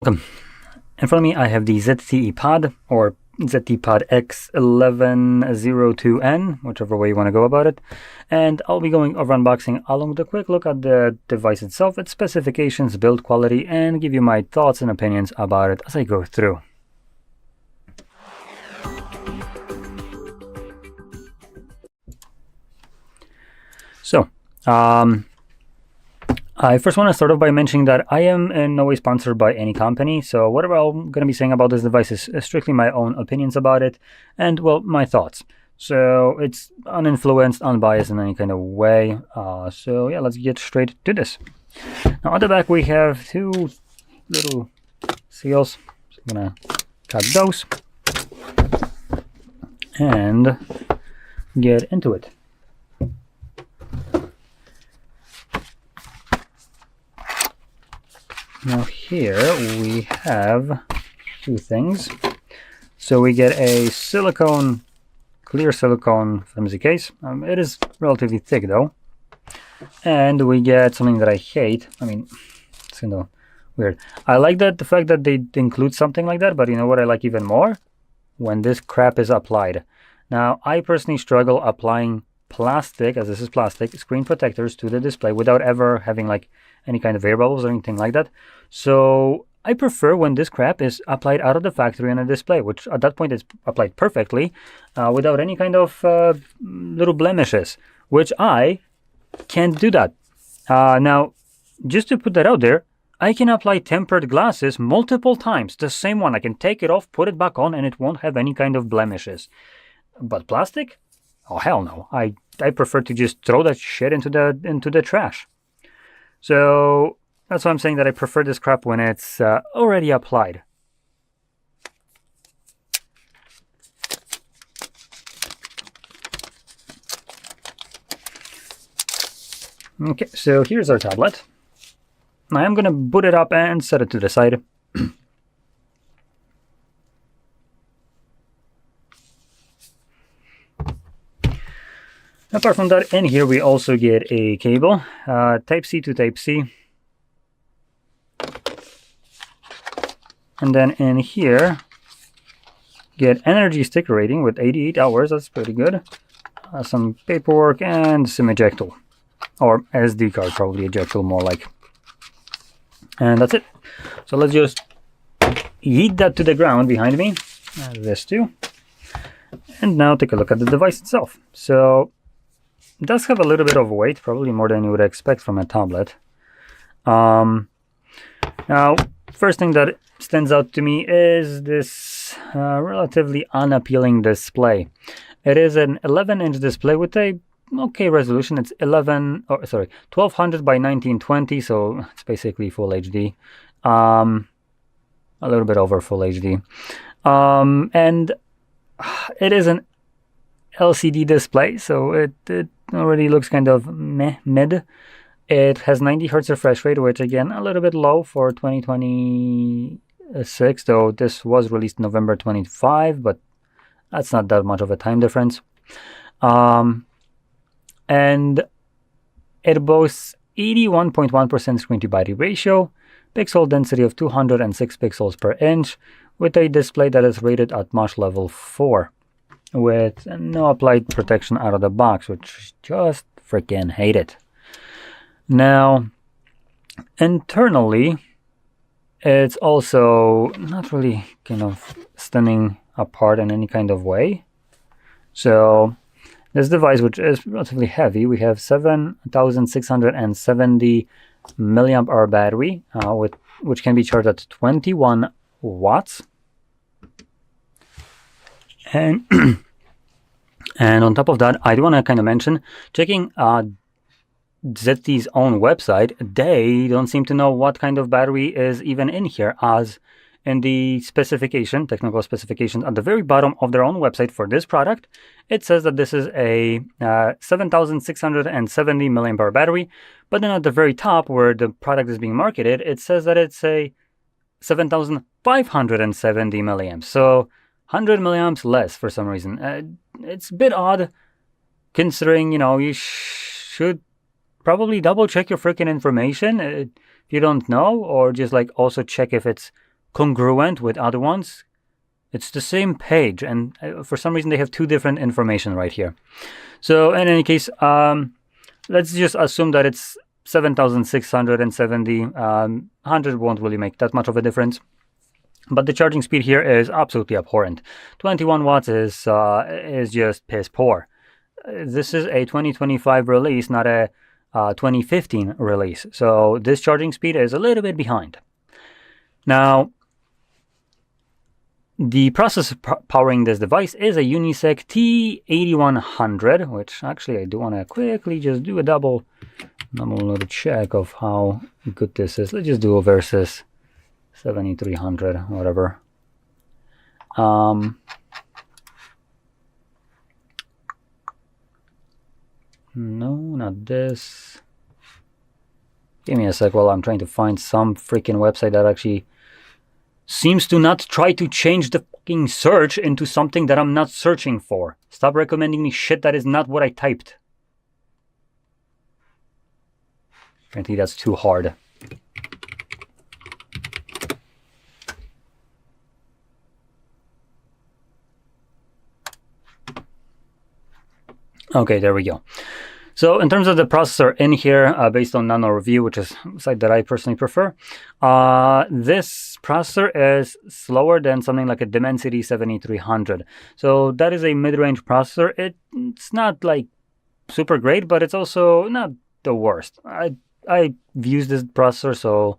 In front of me, I have the ZTE Pad, or ZTE Pad X1102N, whichever way you want to go about it. And I'll be going over unboxing along with a quick look at the device itself, its specifications, build quality, and give you my thoughts and opinions about it as I go through. So, I first want to start off by mentioning that I am in no way sponsored by any company, so whatever I'm going to be saying about this device is strictly my own opinions about it, and, well, my thoughts. So it's uninfluenced, unbiased in any kind of way. So yeah, let's get straight to this. Now on the back we have two little seals, so I'm going to cut those and get into it. Now here we have two things. So we get a clear silicone flimsy case. It is relatively thick though. And we get something that I hate. I mean, it's kind of weird. I like the fact that they include something like that, but you know what I like even more? When this crap is applied. Now, I personally struggle applying plastic, as this is plastic, screen protectors to the display without ever having like any kind of air bubbles or anything like that. So I prefer when this crap is applied out of the factory on a display, which at that point is applied perfectly without any kind of little blemishes, which I can't do that. Now, just to put that out there, I can apply tempered glasses multiple times, the same one. I can take it off, put it back on, and it won't have any kind of blemishes. But plastic? Oh, hell no. I prefer to just throw that shit into the trash. So that's why I'm saying that I prefer this crap when it's already applied. Okay, so here's our tablet. Now I'm going to boot it up and set it to the side. Apart from that, in here we also get a cable, Type-C to Type-C. And then in here, get energy sticker rating with 88 hours, that's pretty good. Some paperwork and some ejectable, or SD card, probably ejectable more like. And that's it. So let's just yeet that to the ground behind me, this too. And now take a look at the device itself. So it does have a little bit of weight, probably more than you would expect from a tablet. Now, first thing that stands out to me is this relatively unappealing display. It is an 11-inch display with a okay resolution. It's 1200 by 1920, so it's basically full HD. A little bit over full HD. And it is an LCD display, so it already looks kind of mid. It has 90 Hz refresh rate, which again a little bit low for 2026, though this was released November 25, but that's not that much of a time difference. And it boasts 81.1% screen to body ratio, pixel density of 206 pixels per inch, with a display that is rated at MOSH level 4. With no applied protection out of the box, which just freaking hate it. Now, internally, it's also not really kind of standing apart in any kind of way. So this device, which is relatively heavy, we have 7,670 milliamp hour battery, which can be charged at 21 watts. And and on top of that, I do want to kind of mention, checking ZTE's own website, they don't seem to know what kind of battery is even in here, as in the specification, technical specifications at the very bottom of their own website for this product, it says that this is a 7,670 milliamp hour battery, but then at the very top where the product is being marketed, it says that it's a 7,570 milliamps. So 100 milliamps less for some reason. It's a bit odd, considering, you know, you should probably double check your freaking information if you don't know, or just like also check if it's congruent with other ones. It's the same page, and for some reason they have two different information right here. So in any case, let's just assume that it's 7,670. 100 won't really make that much of a difference. But the charging speed here is absolutely abhorrent. 21 watts is just piss poor. This is a 2025 release, not a 2015 release. So this charging speed is a little bit behind. Now, the processor powering this device is a Unisec T8100, which actually I do want to quickly just do a double little check of how good this is. Let's just do a versus 7300, whatever. No, not this. Give me a sec while I'm trying to find some freaking website that actually seems to not try to change the fucking search into something that I'm not searching for. Stop recommending me shit that is not what I typed. Apparently that's too hard. Okay, there we go. So in terms of the processor in here, based on Nano Review, which is a site that I personally prefer, this processor is slower than something like a Dimensity 7300. So that is a mid-range processor. It's not like super great, but it's also not the worst. I've used this processor, so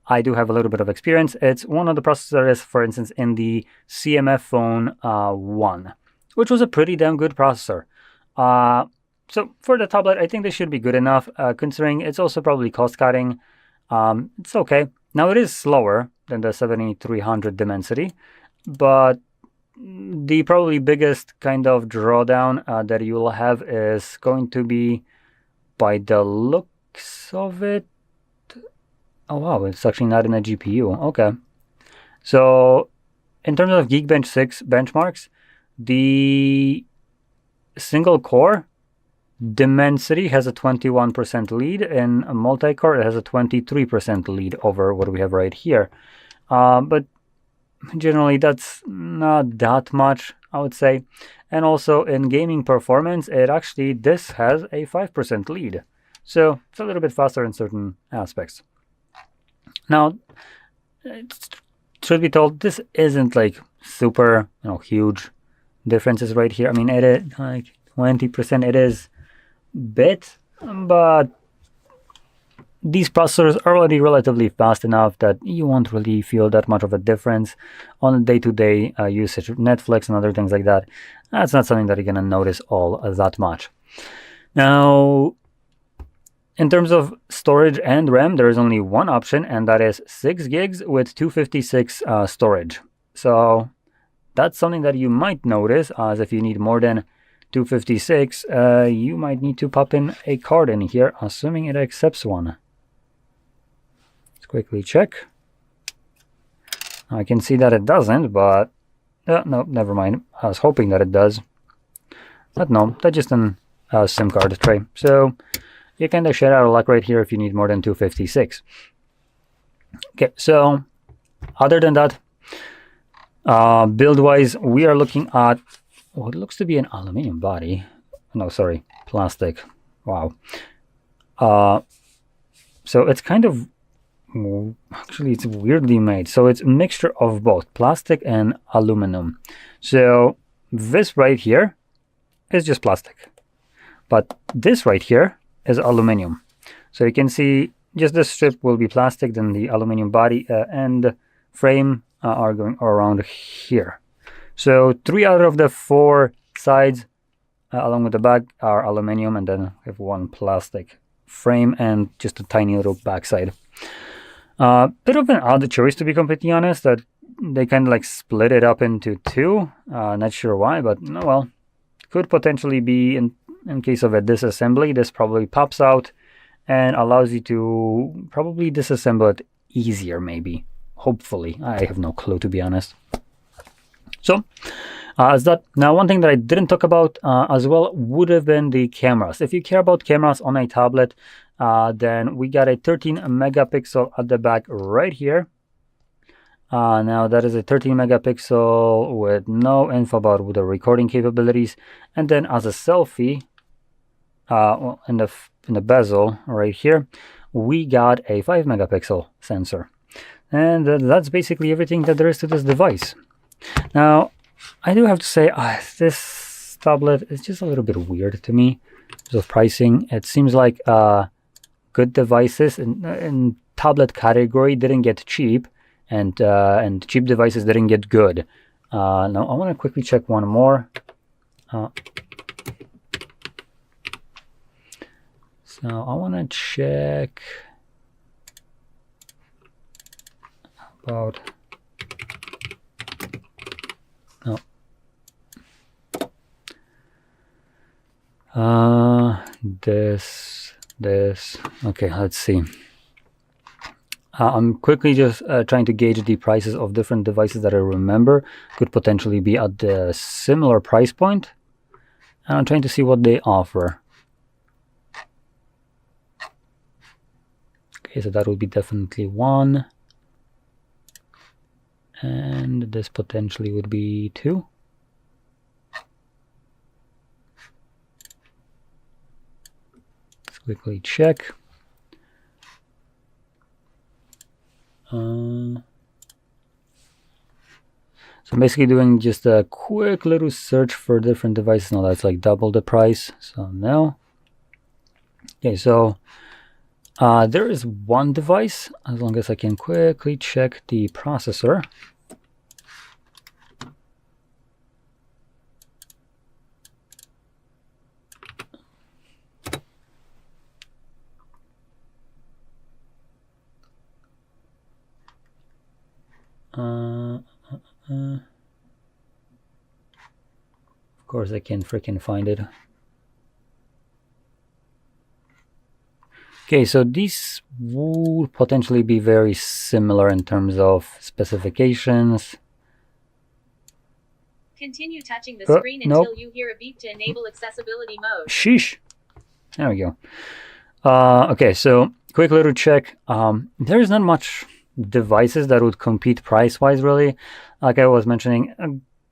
I do have a little bit of experience. It's one of the processors, for instance, in the CMF Phone 1, which was a pretty damn good processor. So for the tablet, I think this should be good enough, considering it's also probably cost-cutting. It's okay. Now, it is slower than the 7300 Dimensity, but the probably biggest kind of drawdown that you will have is going to be, by the looks of it... Oh, wow, it's actually not in a GPU. Okay. So, in terms of Geekbench 6 benchmarks, the single core Dimensity has a 21% lead, and a multi-core it has a 23% lead over what we have right here. But generally that's not that much, I would say. And also in gaming performance, this has a 5% lead. So it's a little bit faster in certain aspects. Now, it should be told, this isn't like super, huge differences right here. I mean, it is like 20%. It is bit, but these processors are already relatively fast enough that you won't really feel that much of a difference on day-to-day usage of Netflix and other things like that. That's not something that you're gonna notice all that much. Now, in terms of storage and RAM, there is only one option, and that is 6 gigs with 256 storage. So that's something that you might notice, as if you need more than 256, you might need to pop in a card in here, assuming it accepts one. Let's quickly check. I can see that it doesn't, but no, never mind. I was hoping that it does, but no, that's just an SIM card tray. So you kind of shut out of luck right here if you need more than 256. Okay, so other than that, build-wise, we are looking at what looks to be an aluminum body. No, sorry, plastic. Wow. So it's kind of, actually it's weirdly made. So it's a mixture of both plastic and aluminum. So this right here is just plastic, but this right here is aluminum. So you can see just this strip will be plastic, then the aluminum body and frame are going around here. So 3 out of the 4 sides, along with the back, are aluminum, and then we have one plastic frame and just a tiny little backside. Bit of an odd choice, to be completely honest, that they kind of like split it up into 2. Not sure why, but no, well, could potentially be in case of a disassembly. This probably pops out and allows you to probably disassemble it easier, maybe. Hopefully. I have no clue, to be honest. So, as that, now one thing that I didn't talk about as well would have been the cameras. If you care about cameras on a tablet, then we got a 13 megapixel at the back right here. Now that is a 13 megapixel with no info about the recording capabilities. And then as a selfie, well, in the bezel right here, we got a 5 megapixel sensor. And that's basically everything that there is to this device. Now, I do have to say, this tablet is just a little bit weird to me because of pricing. It seems like good devices in tablet category didn't get cheap, and cheap devices didn't get good. Now, I want to quickly check one more. So I want to check about this. Okay, let's see. I'm quickly just trying to gauge the prices of different devices that I remember could potentially be at the similar price point, and I'm trying to see what they offer. Okay, so that would be definitely one, and this potentially would be two. Let's quickly check. So I'm basically doing just a quick little search for different devices. Now that's like double the price, so no. Okay, so there is one device, as long as I can quickly check the processor. Of course, I can't freaking find it. Okay, so these would potentially be very similar in terms of specifications. Continue touching the screen until you hear a beep to enable accessibility mode. Sheesh. There we go. Okay, so quick little check. There is not much devices that would compete price-wise, really. Like I was mentioning,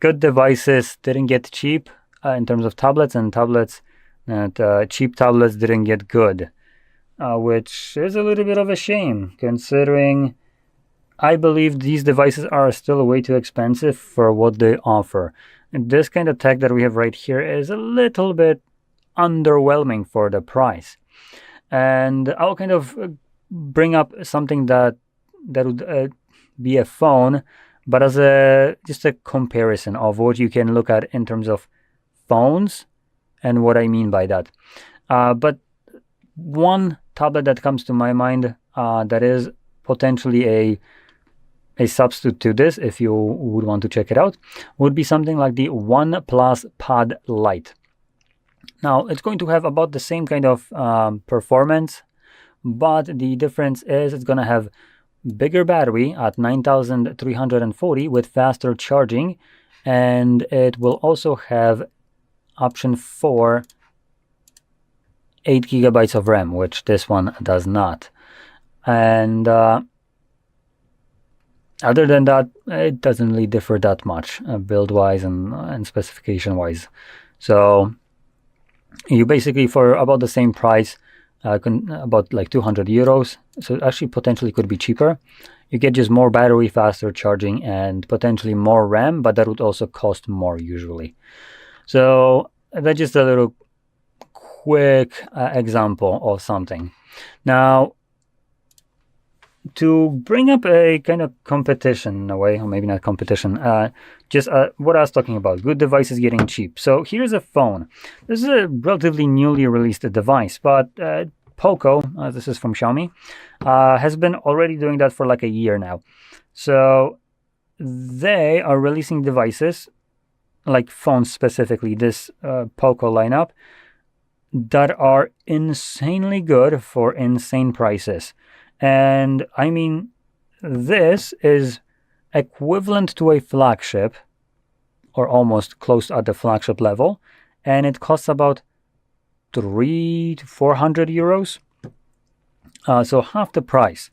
good devices didn't get cheap in terms of tablets, and cheap tablets didn't get good, which is a little bit of a shame, considering I believe these devices are still way too expensive for what they offer. And this kind of tech that we have right here is a little bit underwhelming for the price. And I'll kind of bring up something that would be a phone, but as just a comparison of what you can look at in terms of phones and what I mean by that. But one tablet that comes to my mind that is potentially a substitute to this, if you would want to check it out, would be something like the OnePlus Pad Lite. Now, it's going to have about the same kind of performance, but the difference is it's going to have bigger battery at 9340 with faster charging, and it will also have option for 8 gigabytes of RAM, which this one does not. And other than that, it doesn't really differ that much build wise and specification wise. So you basically, for about the same price, about like 200 euros, so it actually potentially could be cheaper, you get just more battery, faster charging, and potentially more RAM, but that would also cost more usually. So that's just a little quick example of something. Now, to bring up a kind of competition in a way, or maybe not competition, just what I was talking about, good devices getting cheap. So here's a phone. This is a relatively newly released device, but Poco, this is from Xiaomi, has been already doing that for like a year now. So they are releasing devices, like phones specifically, this Poco lineup, that are insanely good for insane prices. And I mean, this is equivalent to a flagship, or almost close at the flagship level, and it costs about 300 to 400 euros. So half the price.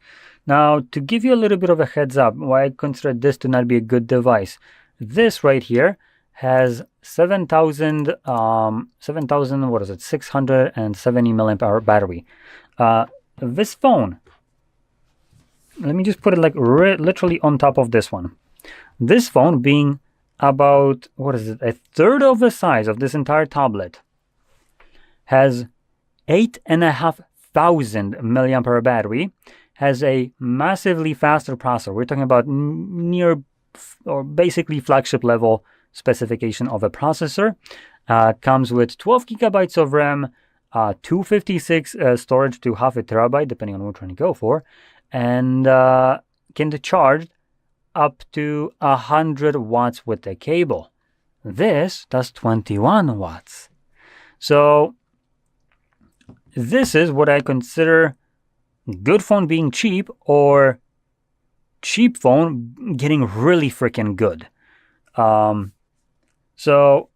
Now, to give you a little bit of a heads up, why I consider this to not be a good device, this right here has 7,000, what is it, 670 milliamp hour battery. This phone, let me just put it like literally on top of this one. This phone being about, what is it, a third of the size of this entire tablet, has 8,500 milliamp hour battery, has a massively faster processor. We're talking about near or basically flagship level specification of a processor. Comes with 12 gigabytes of RAM, 256 storage to half a terabyte, depending on which one you go for, and can be charged up to 100 watts with the cable. This does 21 watts. So this is what I consider good phone being cheap, or cheap phone getting really freaking good. So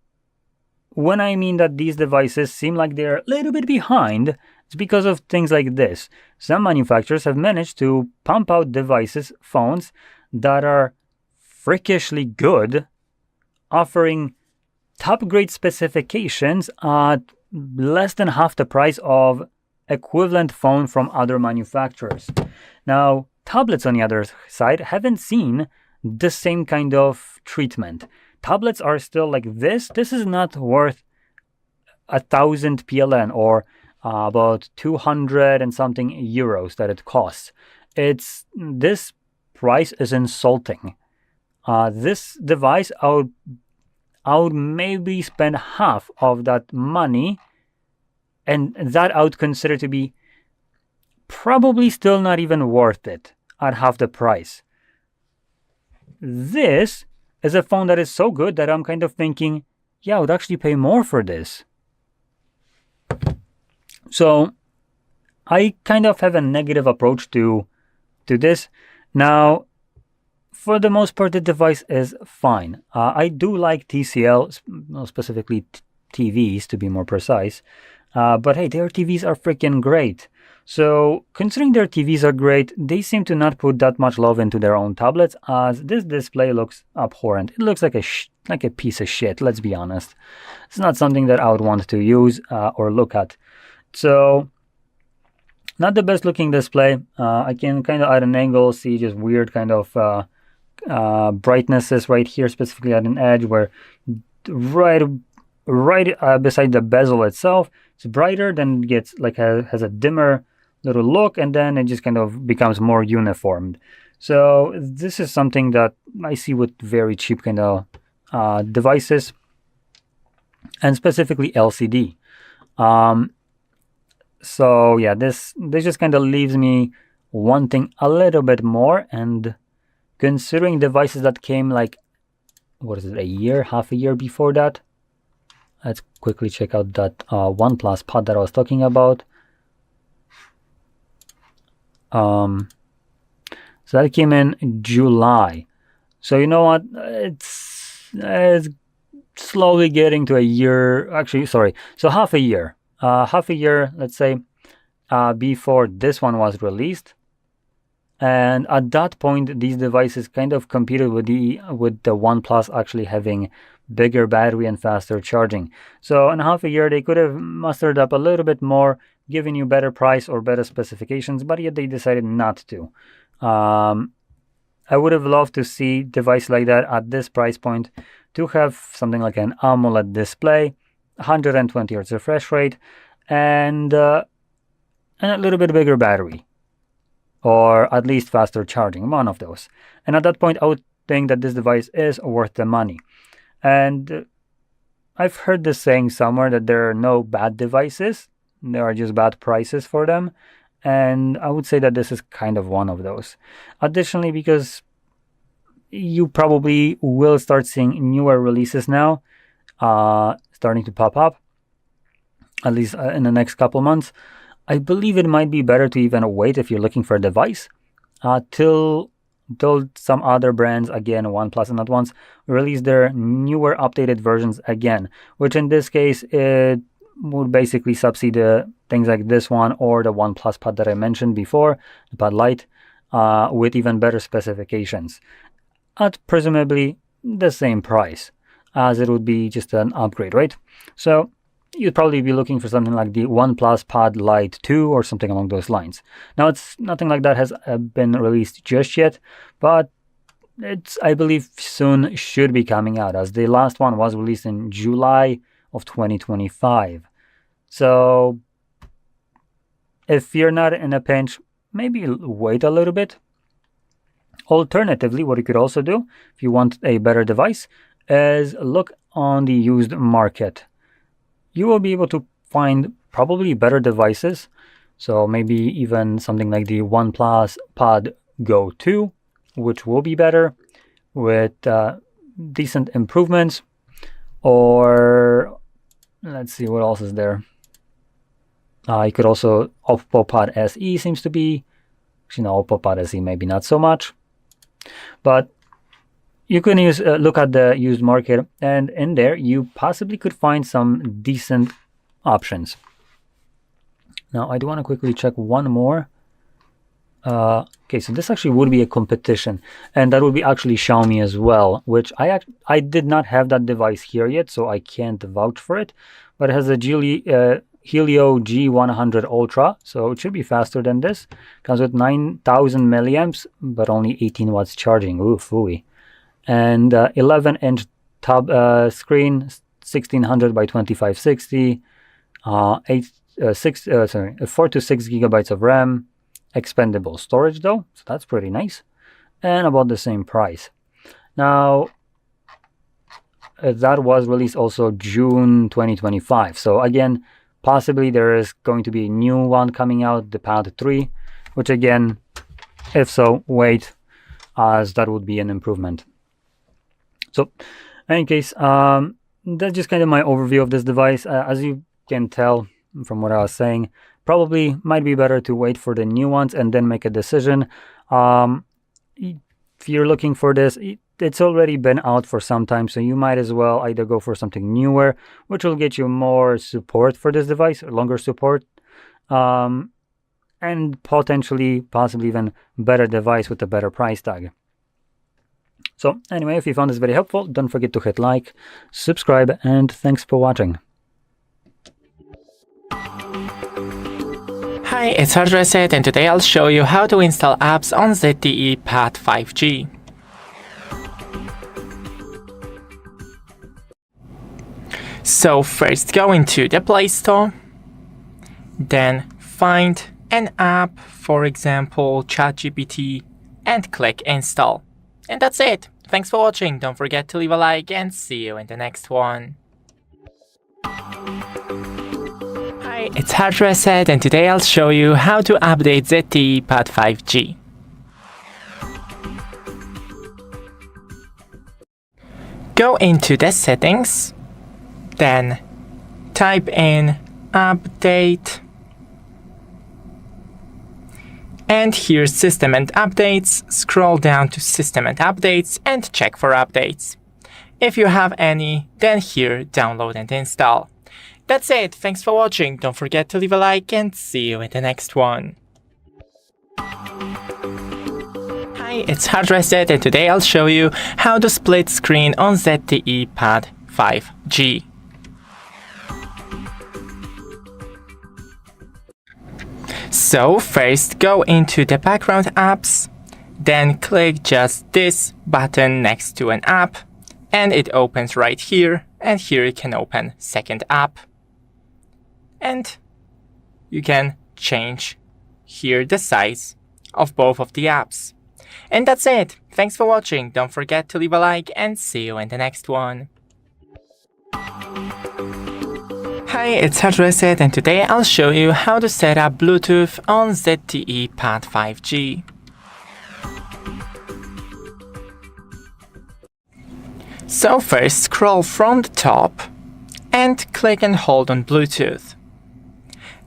when I mean that these devices seem like they're a little bit behind, it's because of things like this. Some manufacturers have managed to pump out devices, phones, that are freakishly good, offering top grade specifications at less than half the price of equivalent phone from other manufacturers. Now, tablets on the other side haven't seen the same kind of treatment. Tablets are still like this. This is not worth 1,000 PLN or about 200 and something euros that it costs. This price is insulting. This device, I would maybe spend half of that money, and that I would consider to be probably still not even worth it at half the price. This is a phone that is so good that I'm kind of thinking, yeah, I would actually pay more for this. So I kind of have a negative approach to this. Now, for the most part, the device is fine. I do like TCL, specifically TVs to be more precise. But hey, their TVs are freaking great. So considering their TVs are great, they seem to not put that much love into their own tablets, as this display looks abhorrent. It looks like a piece of shit, let's be honest. It's not something that I would want to use or look at. So not the best looking display. I can kind of at an angle see just weird kind of brightnesses right here, specifically at an edge where right beside the bezel itself, it's brighter, then gets like has a dimmer little look, and then it just kind of becomes more uniformed. So this is something that I see with very cheap kind of devices, and specifically LCD. So yeah, this just kind of leaves me wanting a little bit more, and considering devices that came like, what is it, half a year before that. Let's quickly check out that OnePlus Pad that I was talking about. So that came in July. So you know what? It's slowly getting to a year. Actually, sorry. So half a year. Half a year, let's say, before this one was released. And at that point, these devices kind of competed with the OnePlus actually having bigger battery and faster charging. So in half a year, they could have mustered up a little bit more, giving you better price or better specifications, but yet they decided not to. I would have loved to see device like that at this price point, to have something like an AMOLED display, 120 Hz refresh rate, and a little bit bigger battery, or at least faster charging, one of those. And at that point, I would think that this device is worth the money. And I've heard this saying somewhere that there are no bad devices, there are just bad prices for them. And I would say that this is kind of one of those. Additionally, because you probably will start seeing newer releases now starting to pop up, at least in the next couple months. I believe it might be better to even wait if you're looking for a device till some other brands, again OnePlus and not once, release their newer updated versions again, which in this case it would basically subsidy things like this one or the OnePlus Pad that I mentioned before, the Pad Lite. with even better specifications at presumably the same price as it would be just an upgrade, right? So you'd probably be looking for something like the OnePlus Pad Lite 2 or something along those lines. Now, it's nothing like that has been released just yet, but it's, I believe, soon should be coming out, as the last one was released in July of 2025. So if you're not in a pinch, maybe wait a little bit. Alternatively, what you could also do, if you want a better device, is look on the used market. You will be able to find probably better devices. So maybe even something like the OnePlus Pad Go 2, which will be better with decent improvements. Or let's see, what else is there? You could also, Oppo Pad SE seems to be, Oppo Pad SE maybe not so much. But you can use look at the used market, and in there you possibly could find some decent options. Now I do want to quickly check one more. Okay, so this actually would be a competition, and that would be actually Xiaomi as well, which I did not have that device here yet, so I can't vouch for it. But it has a Helio G100 Ultra, so it should be faster than this. Comes with 9,000 milliamps, but only 18 watts charging. Ooh, phooey. And 11-inch top screen, 1600 by 2560, 4 to 6 gigabytes of RAM, expandable storage though, so that's pretty nice, and about the same price. Now, that was released also June 2025, so again, possibly there is going to be a new one coming out, the Pad 3, which again, if so, wait, as that would be an improvement. So, in any case, that's just kind of my overview of this device. As you can tell from what I was saying, probably might be better to wait for the new ones and then make a decision. If you're looking for this, it's already been out for some time, so you might as well either go for something newer, which will get you more support for this device, longer support, and possibly even better device with a better price tag. So anyway, if you found this very helpful, don't forget to hit like, subscribe, and thanks for watching. Hi, it's HardReset, and today I'll show you how to install apps on ZTE Pad 5G. So first go into the Play Store, then find an app, for example ChatGPT, and click install. And that's it. Thanks for watching. Don't forget to leave a like and see you in the next one. Hi, it's HardReset, and today I'll show you how to update ZTE Pad 5G. Go into the settings, then type in update, and here's system and updates. Scroll down to system and updates and check for updates. If you have any, then here download and install. That's it. Thanks for watching. Don't forget to leave a like and see you in the next one. Hi, it's HardReset, and today I'll show you how to split screen on ZTE Pad 5G. So first go into the background apps, then click just this button next to an app, and it opens right here, and here you can open second app, and you can change here the size of both of the apps. And that's it. Thanks for watching. Don't forget to leave a like and see you in the next one. Hi, it's HardReset, and today I'll show you how to set up Bluetooth on ZTE Pad 5G. So first scroll from the top and click and hold on Bluetooth.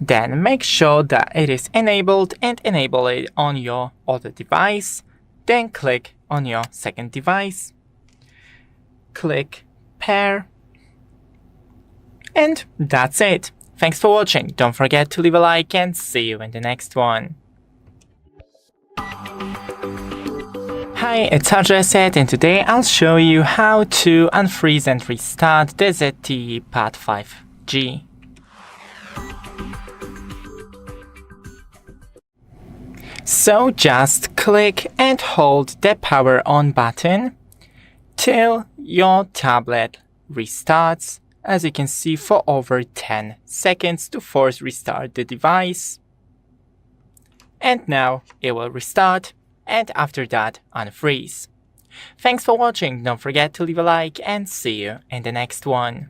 Then make sure that it is enabled and enable it on your other device. Then click on your second device. Click pair. And that's it. Thanks for watching. Don't forget to leave a like and see you in the next one. Hi, it's HardReset, and today I'll show you how to unfreeze and restart the ZTE Pad 5G. So just click and hold the power on button till your tablet restarts, as you can see, for over 10 seconds to force restart the device. And now it will restart, and after that unfreeze. Thanks for watching, don't forget to leave a like and see you in the next one.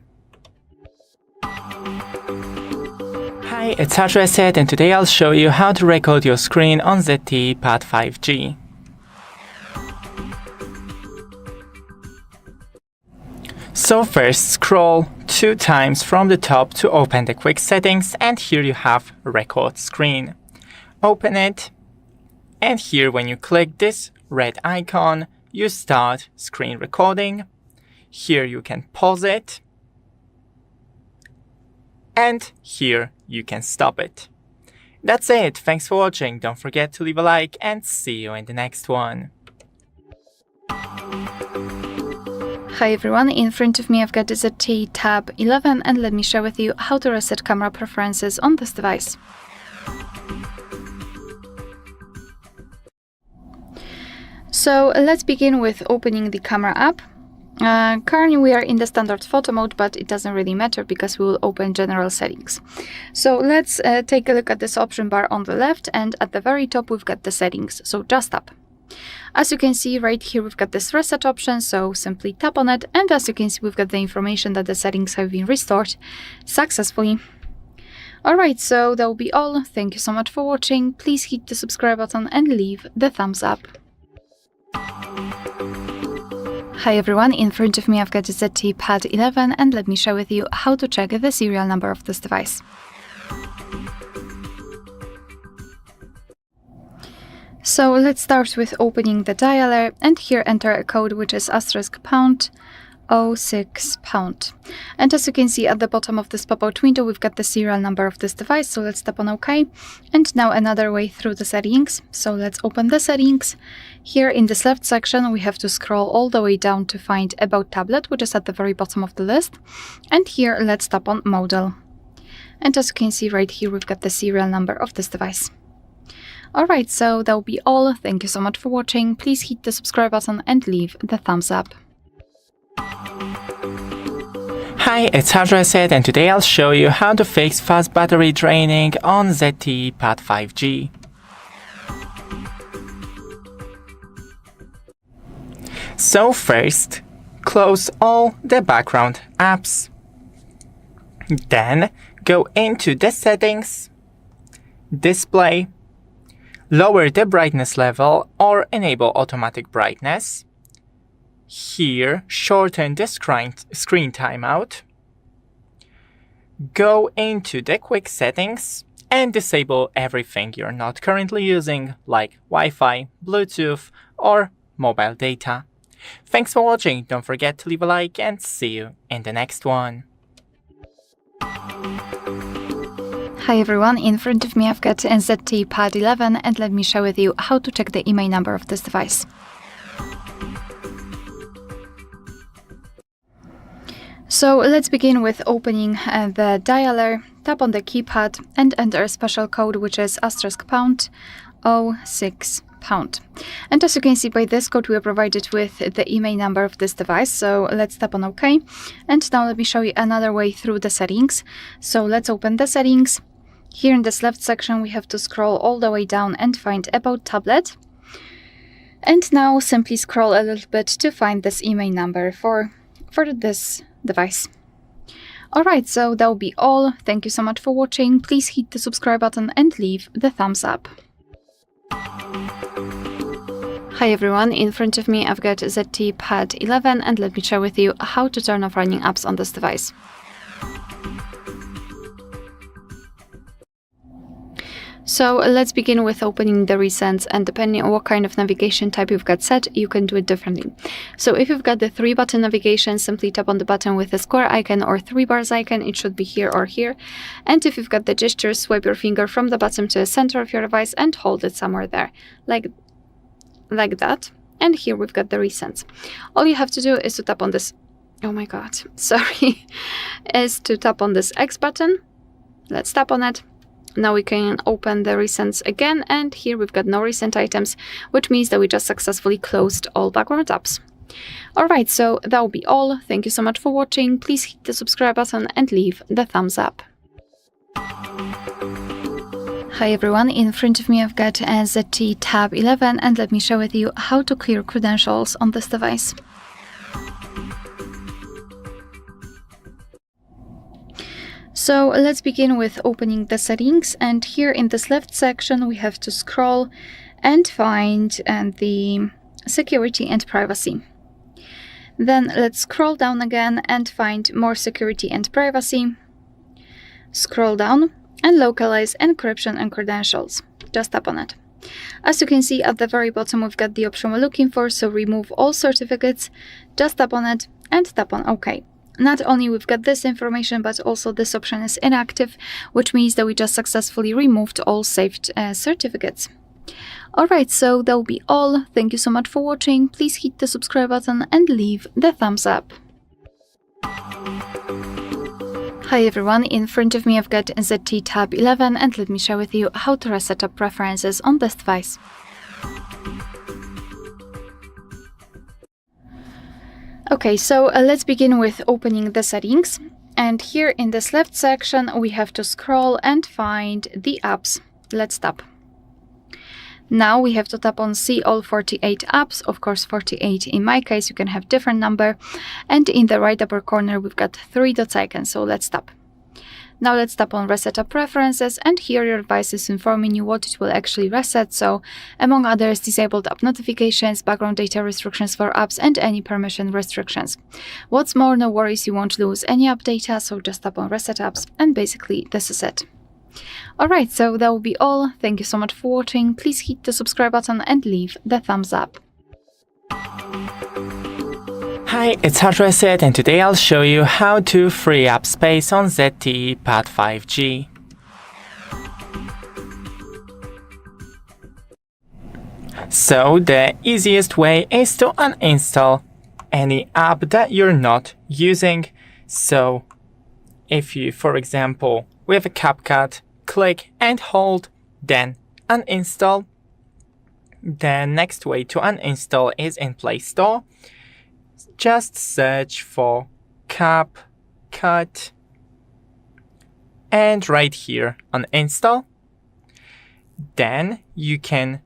Hi, it's HardReset, and today I'll show you how to record your screen on ZTE Pad 5G. So first scroll 2 times from the top to open the quick settings, and here you have record screen. Open it, and here when you click this red icon, you start screen recording. Here you can pause it, and here you can stop it. That's it, thanks for watching, don't forget to leave a like and see you in the next one. Hi everyone, in front of me I've got the ZTE Tab 11 and let me share with you how to reset camera preferences on this device. So let's begin with opening the camera app. Currently we are in the standard photo mode, but it doesn't really matter because we will open general settings. So let's take a look at this option bar on the left, and at the very top we've got the settings, so just tap. As you can see right here we've got this reset option, so simply tap on it, and as you can see we've got the information that the settings have been restored successfully. Alright, so that will be all. Thank you so much for watching. Please hit the subscribe button and leave the thumbs up. Hi everyone, in front of me I've got the ZTE Pad 11 and let me share with you how to check the serial number of this device. So let's start with opening the dialer, and here enter a code which is *##06#. And as you can see at the bottom of this pop-out window we've got the serial number of this device, so let's tap on OK. And now another way through the settings, so let's open the settings. Here in this left section we have to scroll all the way down to find About Tablet, which is at the very bottom of the list, and here let's tap on Model. And as you can see right here we've got the serial number of this device. Alright, so that will be all. Thank you so much for watching. Please hit the subscribe button and leave the thumbs up. Hi, it's HardReset, and today I'll show you how to fix fast battery draining on ZTE Pad 5G. So first, close all the background apps. Then go into the settings, display, lower the brightness level or enable automatic brightness. Here, shorten the screen timeout. Go into the quick settings and disable everything you're not currently using, like Wi-Fi, Bluetooth, or mobile data. Thanks for watching, don't forget to leave a like and see you in the next one. Hi everyone, in front of me I've got a ZTE Pad 11 and let me share with you how to check the IMEI number of this device. So let's begin with opening the dialer. Tap on the keypad and enter a special code which is *##06#. And as you can see by this code we are provided with the IMEI number of this device, so let's tap on OK. And now let me show you another way through the settings. So let's open the settings. Here in this left section we have to scroll all the way down and find About Tablet. And now simply scroll a little bit to find this IMEI number for this device. Alright, so that will be all. Thank you so much for watching. Please hit the subscribe button and leave the thumbs up. Hi everyone, in front of me I've got ZTE Pad 11 and let me share with you how to turn off running apps on this device. So let's begin with opening the recents, and depending on what kind of navigation type you've got set, you can do it differently. So if you've got the 3-button navigation, simply tap on the button with the square icon or 3 bars icon, it should be here or here. And if you've got the gestures, swipe your finger from the bottom to the center of your device and hold it somewhere there, like that. and here we've got the recents. All you have to do is to tap on this, oh my god, sorry, is to tap on this X button. Let's tap on it. Now we can open the recents again, and here we've got no recent items, which means that we just successfully closed all background apps. Alright, so that will be all. Thank you so much for watching. Please hit the subscribe button and leave the thumbs up. Hi everyone, in front of me I've got a ZTE Tab 11, and let me share with you how to clear credentials on this device. So let's begin with opening the settings, and here in this left section we have to scroll and find the security and privacy. Then let's scroll down again and find more security and privacy. Scroll down and localize encryption and credentials. Just tap on it. As you can see at the very bottom we've got the option we're looking for, so remove all certificates. Just tap on it and tap on OK. Not only we've got this information, but also this option is inactive, which means that we just successfully removed all saved certificates. Alright, so that will be all. Thank you so much for watching. Please hit the subscribe button and leave the thumbs up. Hi everyone, in front of me I've got ZTE Tab 11, and let me share with you how to reset up preferences on this device. Okay, so let's begin with opening the settings, and here in this left section we have to scroll and find the apps. Let's tap. Now we have to tap on see all 48 apps, of course 48 in my case, you can have different number, and in the right upper corner we've got 3 dots icon, so let's tap. Now let's tap on reset up preferences, and here your device is informing you what it will actually reset, so among others disabled app notifications, background data restrictions for apps, and any permission restrictions. What's more, no worries, you won't lose any app data, so just tap on reset apps, and basically this is it. Alright, so that will be all. Thank you so much for watching. Please hit the subscribe button and leave the thumbs up. Hi, it's HardReset, and today I'll show you how to free up space on ZTE Pad 5G. So the easiest way is to uninstall any app that you're not using. So if you, for example, with a CapCut, click and hold, then uninstall. The next way to uninstall is in Play Store. Just search for CapCut and right here uninstall. Then you can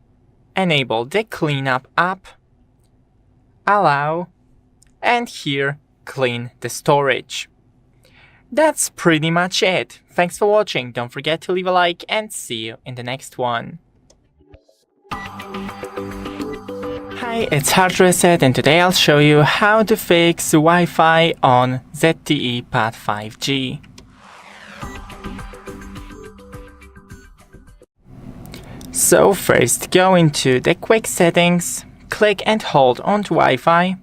enable the cleanup app, allow, and here clean the storage. That's pretty much it. Thanks for watching. Don't forget to leave a like and see you in the next one. Hi, it's HardReset, and today I'll show you how to fix Wi-Fi on ZTE Pad 5G. So first go into the quick settings, click and hold on to Wi-Fi,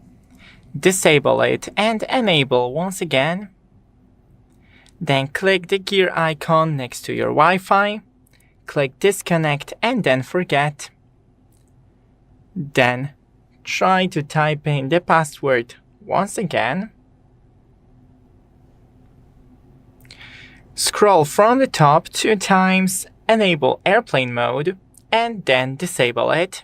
disable it and enable once again. Then click the gear icon next to your Wi-Fi, click disconnect and then forget. Then try to type in the password once again. Scroll from the top 2 times, enable airplane mode and then disable it.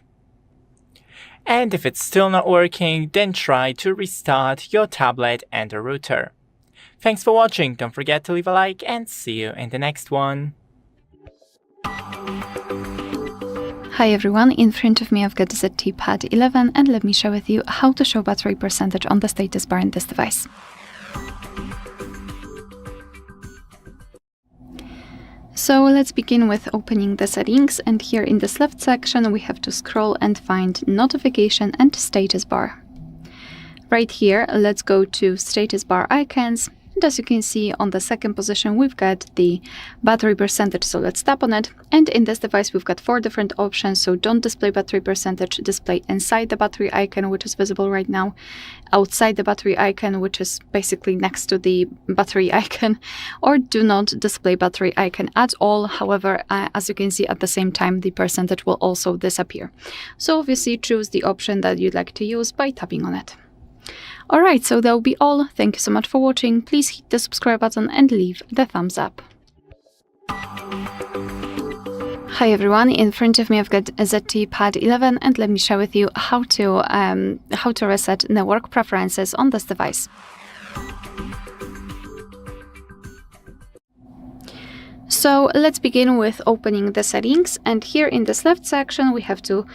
And if it's still not working, then try to restart your tablet and the router. Thanks for watching, don't forget to leave a like and see you in the next one. Hi everyone, in front of me I've got the ZTE Pad 11, and let me share with you how to show battery percentage on the status bar in this device. So let's begin with opening the settings, and here in this left section we have to scroll and find notification and status bar. Right here, let's go to status bar icons, And as you can see on the second position, we've got the battery percentage. So let's tap on it. And in this device, we've got 4 different options. So don't display battery percentage, display inside the battery icon, which is visible right now, outside the battery icon, which is basically next to the battery icon, or do not display battery icon at all. However, as you can see at the same time, the percentage will also disappear. So obviously choose the option that you'd like to use by tapping on it. Alright, so that will be all. Thank you so much for watching. Please hit the subscribe button and leave the thumbs up. Hi everyone, in front of me I've got a ZTE Pad 11 and let me share with you how to reset network preferences on this device. So let's begin with opening the settings, and here in this left section we have to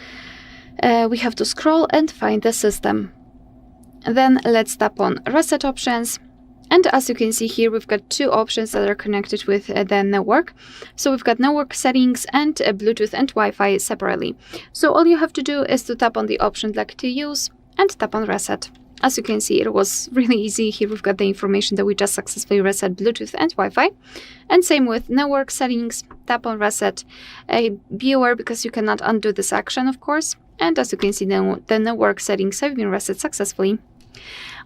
scroll and find the system. Then let's tap on Reset Options, and as you can see here, we've got 2 options that are connected with the network. So we've got network settings and Bluetooth and Wi-Fi separately. So all you have to do is to tap on the option you'd like to use and tap on Reset. As you can see, it was really easy. Here we've got the information that we just successfully reset Bluetooth and Wi-Fi. And same with network settings, tap on Reset. Be aware because you cannot undo this action, of course. And as you can see, the network settings have been reset successfully.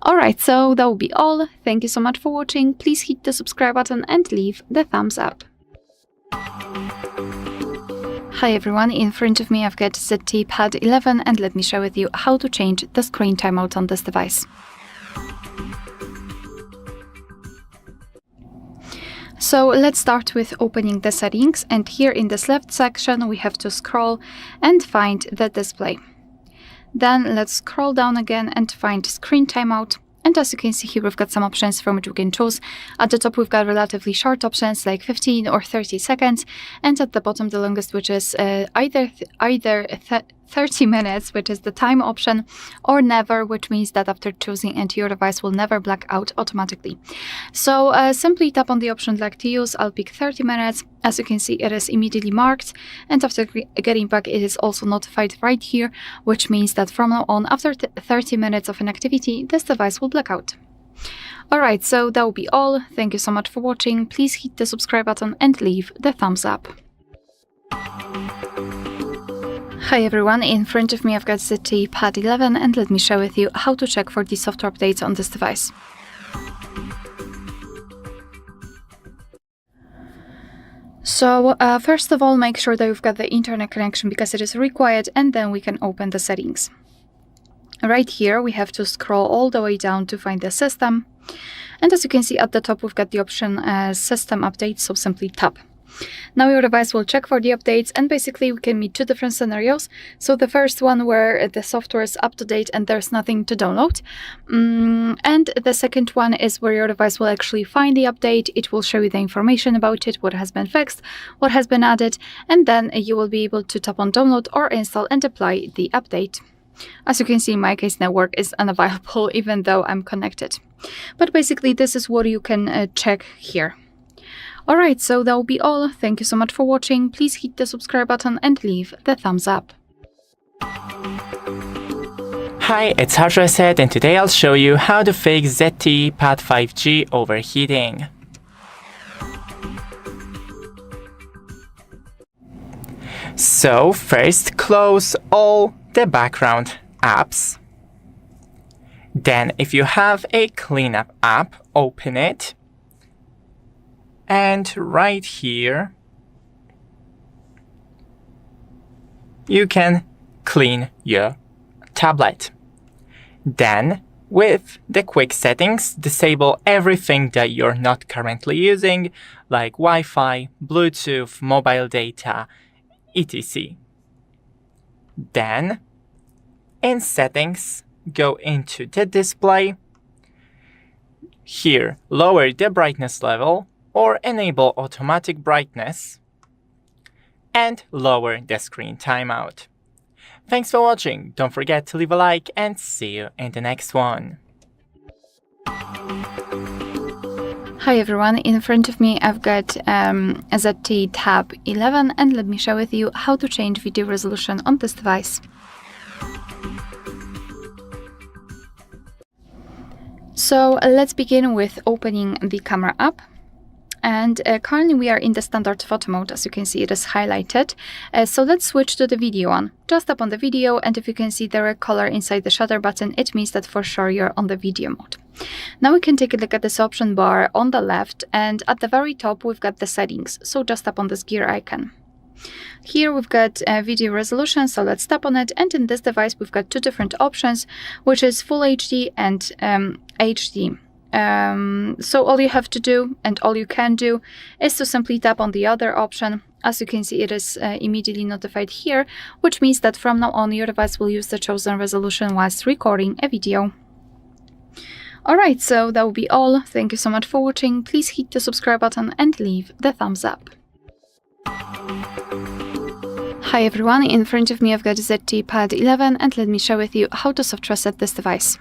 Alright, so that will be all. Thank you so much for watching. Please hit the subscribe button and leave the thumbs up. Hi everyone, in front of me I've got ZTE Pad 11 and let me share with you how to change the screen timeout on this device. So let's start with opening the settings, and here in this left section we have to scroll and find the display. Then let's scroll down again and find screen timeout. And as you can see here, we've got some options from which we can choose. At the top, we've got relatively short options like 15 or 30 seconds. And at the bottom, the longest, which is either 30 minutes, which is the time option, or never, which means that after choosing it, your device will never black out automatically. So simply tap on the option you'd like to use. I'll pick 30 minutes. As you can see, it is immediately marked, and after getting back, it is also notified right here, which means that from now on, after 30 minutes of inactivity, this device will black out. Alright, so that will be all. Thank you so much for watching. Please hit the subscribe button and leave the thumbs up. Hi everyone, in front of me I've got ZTE Pad 11 and let me share with you how to check for the software updates on this device. So first of all, make sure that you've got the internet connection because it is required, and then we can open the settings. Right here we have to scroll all the way down to find the system, and as you can see at the top we've got the option system update, so simply tap. Now your device will check for the updates, and basically we can meet 2 different scenarios. So the first one where the software is up to date and there's nothing to download. And the second one is where your device will actually find the update. It will show you the information about it, what has been fixed, what has been added, and then you will be able to tap on download or install and apply the update. As you can see, in my case, network is unavailable even though I'm connected. But basically this is what you can check here. Alright, so that will be all. Thank you so much for watching. Please hit the subscribe button and leave the thumbs up. Hi, it's HardReset, and today I'll show you how to fix ZTE Pad 5G overheating. So first close all the background apps. Then if you have a cleanup app, open it. And right here, you can clean your tablet. Then, with the quick settings, disable everything that you're not currently using, like Wi-Fi, Bluetooth, mobile data, etc. Then, in settings, go into the display. Here, lower the brightness level, or enable automatic brightness, and lower the screen timeout. Thanks for watching, don't forget to leave a like, and see you in the next one. Hi everyone, in front of me I've got a ZTE Tab 11 and let me share with you how to change video resolution on this device. So let's begin with opening the camera app. And currently we are in the standard photo mode. As you can see, it is highlighted. So let's switch to the video one. Just tap on the video, and if you can see the red color inside the shutter button, it means that for sure you're on the video mode. Now we can take a look at this option bar on the left, and at the very top we've got the settings. So just tap on this gear icon. Here we've got video resolution, so let's tap on it, and in this device we've got two different options, which is Full HD and HD. So all you have to do, and all you can do, is to simply tap on the other option. As you can see, it is immediately notified here, which means that from now on your device will use the chosen resolution whilst recording a video. Alright, so that will be all. Thank you so much for watching. Please hit the subscribe button and leave the thumbs up. Hi everyone, in front of me I've got ZTE Pad 11, and let me share with you how to soft reset this device.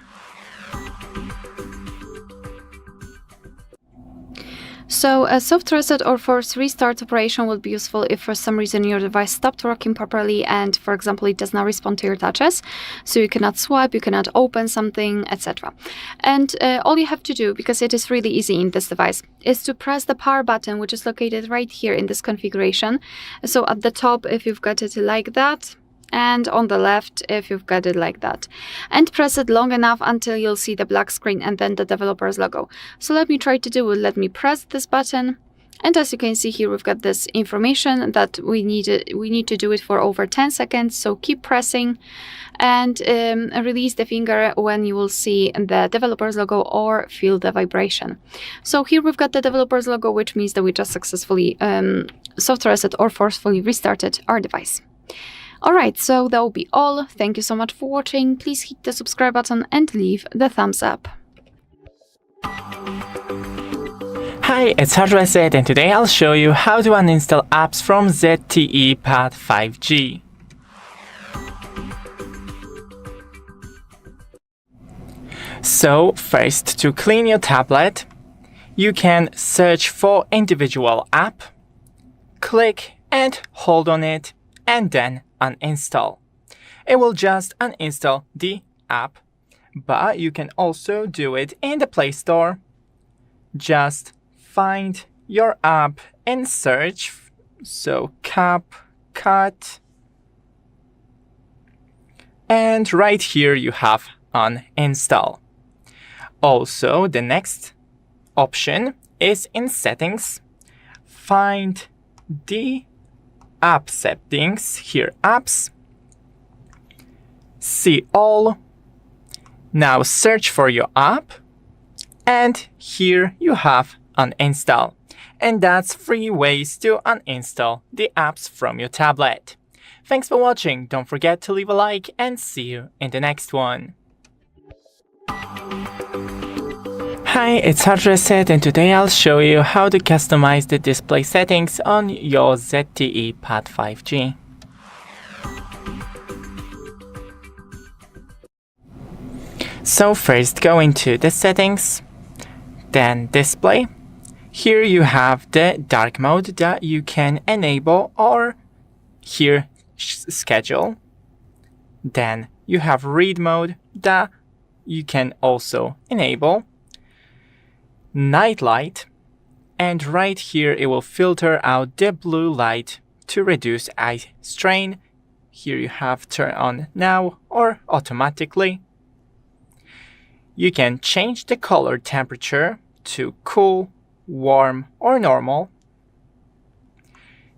So a soft reset or force restart operation would be useful if for some reason your device stopped working properly and, for example, it does not respond to your touches. So you cannot swipe, you cannot open something, etc. And all you have to do, because it is really easy in this device, is to press the power button, which is located right here in this configuration. So at the top, if you've got it like that, and on the left if you've got it like that, and press it long enough until you'll see the black screen and then the developer's logo. So let me try to do it. Let me press this button, and as you can see here we've got this information that we need to do it for over 10 seconds. So keep pressing and release the finger when you will see the developer's logo or feel the vibration. So here we've got the developer's logo, which means that we just successfully soft reset or forcefully restarted our device. Alright, so that will be all. Thank you so much for watching. Please hit the subscribe button and leave the thumbs up. Hi, it's HardReset, and today I'll show you how to uninstall apps from ZTE Pad 5G. So first, to clean your tablet, you can search for individual app, click and hold on it, and then uninstall. It will just uninstall the app, but you can also do it in the Play Store. Just find your app and search, so CapCut, and right here you have uninstall. Also, the next option is in settings, find the app settings, here apps, see all, now search for your app, and here you have uninstall. And that's 3 ways to uninstall the apps from your tablet. Thanks for watching, don't forget to leave a like, and see you in the next one. Hi, it's HardReset, and today I'll show you how to customize the display settings on your ZTE Pad 5G. So first go into the settings, then display. Here you have the dark mode that you can enable, or here schedule. Then you have read mode that you can also enable. Night light, and right here it will filter out the blue light to reduce eye strain. Here you have turn on now or automatically. You can change the color temperature to cool, warm or normal.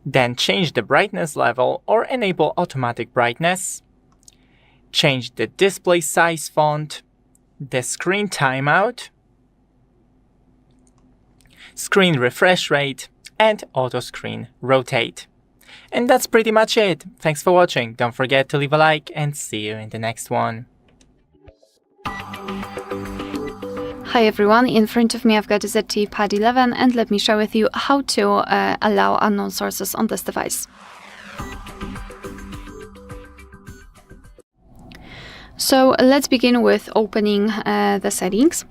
Then change the brightness level or enable automatic brightness. Change the display size font, the screen timeout, screen refresh rate, and auto screen rotate. And that's pretty much it. Thanks for watching. Don't forget to leave a like, and see you in the next one. Hi everyone, in front of me I've got a ZTE Pad 11, and let me share with you how to allow unknown sources on this device. So let's begin with opening the settings,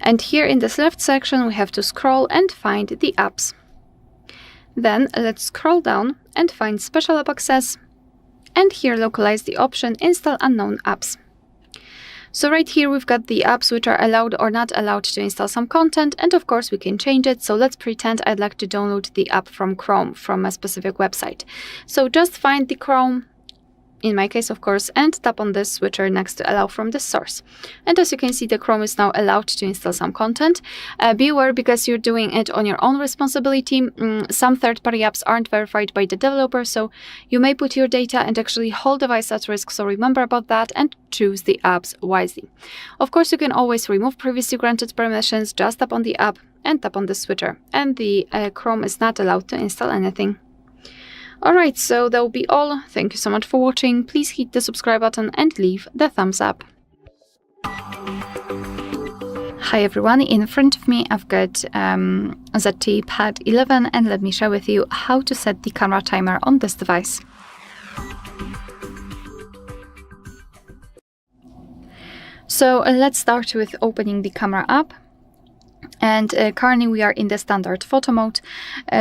and here in this left section we have to scroll and find the apps. Then let's scroll down and find Special App Access, and here localize the option Install Unknown Apps. So right here we've got the apps which are allowed or not allowed to install some content, and of course we can change it. So let's pretend I'd like to download the app from Chrome from a specific website. So just find the Chrome, in my case of course, and tap on this switcher next to allow from this source. And as you can see, the Chrome is now allowed to install some content. Be aware, because you're doing it on your own responsibility, some third-party apps aren't verified by the developer, so you may put your data and actually whole device at risk, so remember about that and choose the apps wisely. Of course, you can always remove previously granted permissions. Just tap on the app and tap on the switcher, and the Chrome is not allowed to install anything. Alright, so that will be all. Thank you so much for watching. Please hit the subscribe button and leave the thumbs up. Hi everyone, in front of me I've got ZTE Pad 11, and let me share with you how to set the camera timer on this device. So let's start with opening the camera app. And currently we are in the standard photo mode,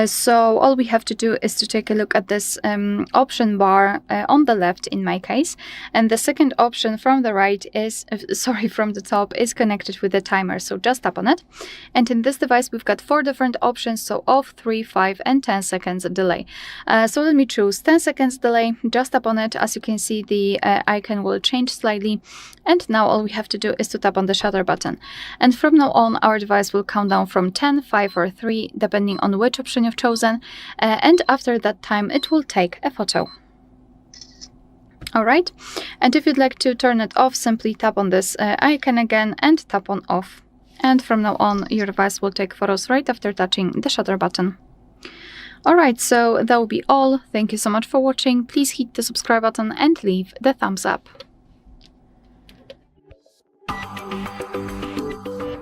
so all we have to do is to take a look at this option bar on the left in my case, and the second option from the right is, from the top, is connected with the timer, so just tap on it. And in this device we've got 4 different options, so off, 3, 5 and 10 seconds delay. So let me choose 10 seconds delay, just tap on it. As you can see, the icon will change slightly, and now all we have to do is to tap on the shutter button, and from now on our device will count down from 10, 5 or 3 depending on which option you've chosen, and after that time it will take a photo. Alright, and if you'd like to turn it off, simply tap on this icon again and tap on off, and from now on your device will take photos right after touching the shutter button. Alright, so that will be all. Thank you so much for watching. Please hit the subscribe button and leave the thumbs up.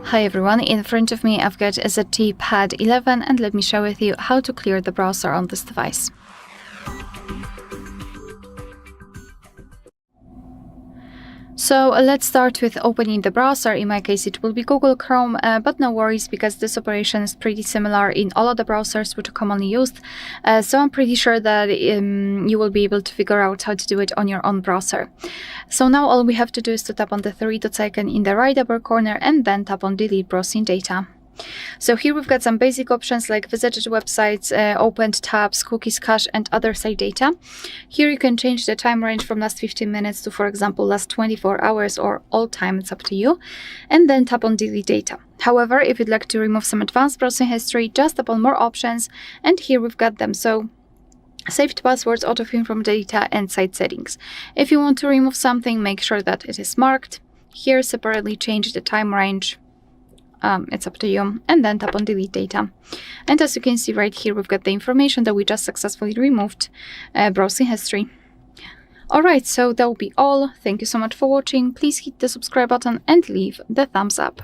Hi everyone, in front of me I've got a ZTE Pad 11, and let me share with you how to clear the browser on this device. So let's start with opening the browser. In my case it will be Google Chrome, but no worries, because this operation is pretty similar in all of the browsers which are commonly used, so I'm pretty sure that you will be able to figure out how to do it on your own browser. So now all we have to do is to tap on the 3 dots icon in the right upper corner and then tap on delete browsing data. So here we've got some basic options like visited websites, opened tabs, cookies, cache and other site data. Here you can change the time range from last 15 minutes to, for example, last 24 hours or all time, it's up to you, and then tap on delete data. However, if you'd like to remove some advanced browsing history, just tap on more options, and here we've got them. So saved passwords, autofill from data and site settings. If you want to remove something, make sure that it is marked. Here separately change the time range. It's up to you, and then tap on delete data. And as you can see right here, we've got the information that we just successfully removed, browsing history. Alright, so that will be all. Thank you so much for watching. Please hit the subscribe button and leave the thumbs up.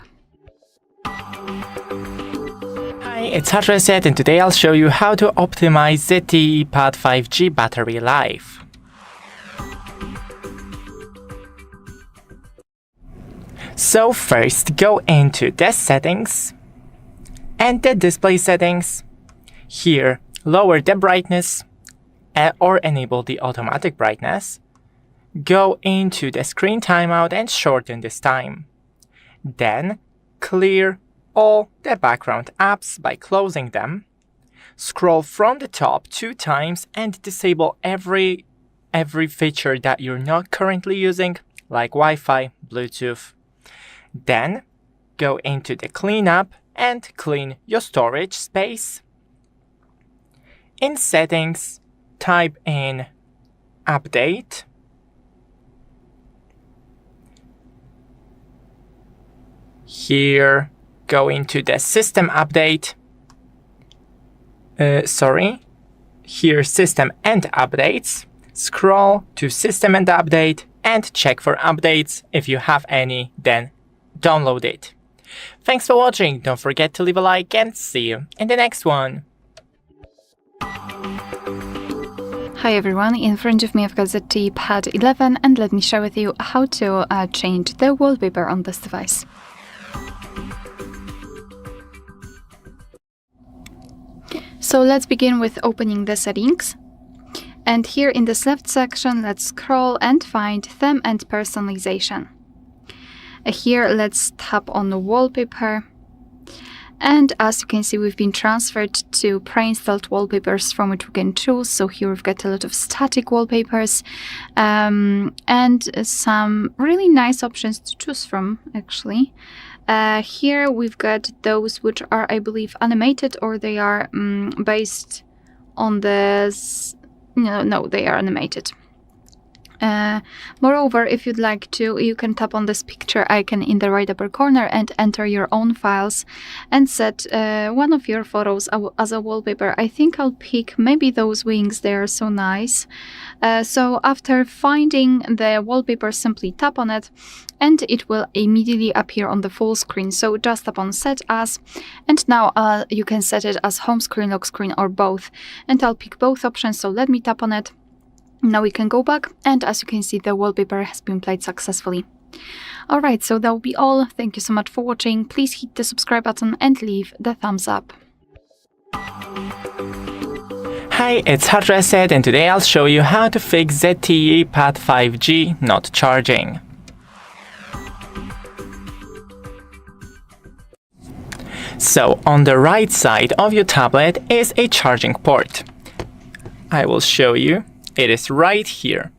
Hi, it's HardReset, and today I'll show you how to optimize ZTE Pad 5G battery life. So first, go into the settings and the display settings. Here, lower the brightness or enable the automatic brightness. Go into the screen timeout and shorten this time. Then, clear all the background apps by closing them. Scroll from the top 2 times and disable every feature that you're not currently using, like Wi-Fi, Bluetooth. Then, go into the cleanup and clean your storage space. In settings, type in update. Here, go into the system update. Here, system and updates. Scroll to system and update and check for updates. If you have any, then download it. Thanks for watching. Don't forget to leave a like and see you in the next one. Hi everyone, in front of me I've got ZTE Pad 11, and let me share with you how to change the wallpaper on this device. So let's begin with opening the settings. And here in this left section, let's scroll and find theme and personalization. Here, let's tap on the wallpaper. And as you can see, we've been transferred to pre-installed wallpapers from which we can choose. So here we've got a lot of static wallpapers and some really nice options to choose from, actually. Here we've got those which are, I believe, animated, or they are based on the... No, they are animated. Moreover, if you'd like to, you can tap on this picture icon in the right upper corner and enter your own files and set one of your photos as a wallpaper. I think I'll pick maybe those wings, they are so nice. So after finding the wallpaper, simply tap on it and it will immediately appear on the full screen. So just tap on set as, and now you can set it as home screen, lock screen, or both. And I'll pick both options, so let me tap on it. Now we can go back, and as you can see, the wallpaper has been played successfully. Alright, so that will be all. Thank you so much for watching. Please hit the subscribe button and leave the thumbs up. Hi, it's HardReset, and today I'll show you how to fix ZTE Pad 5G not charging. So, on the right side of your tablet is a charging port. I will show you. It is right here.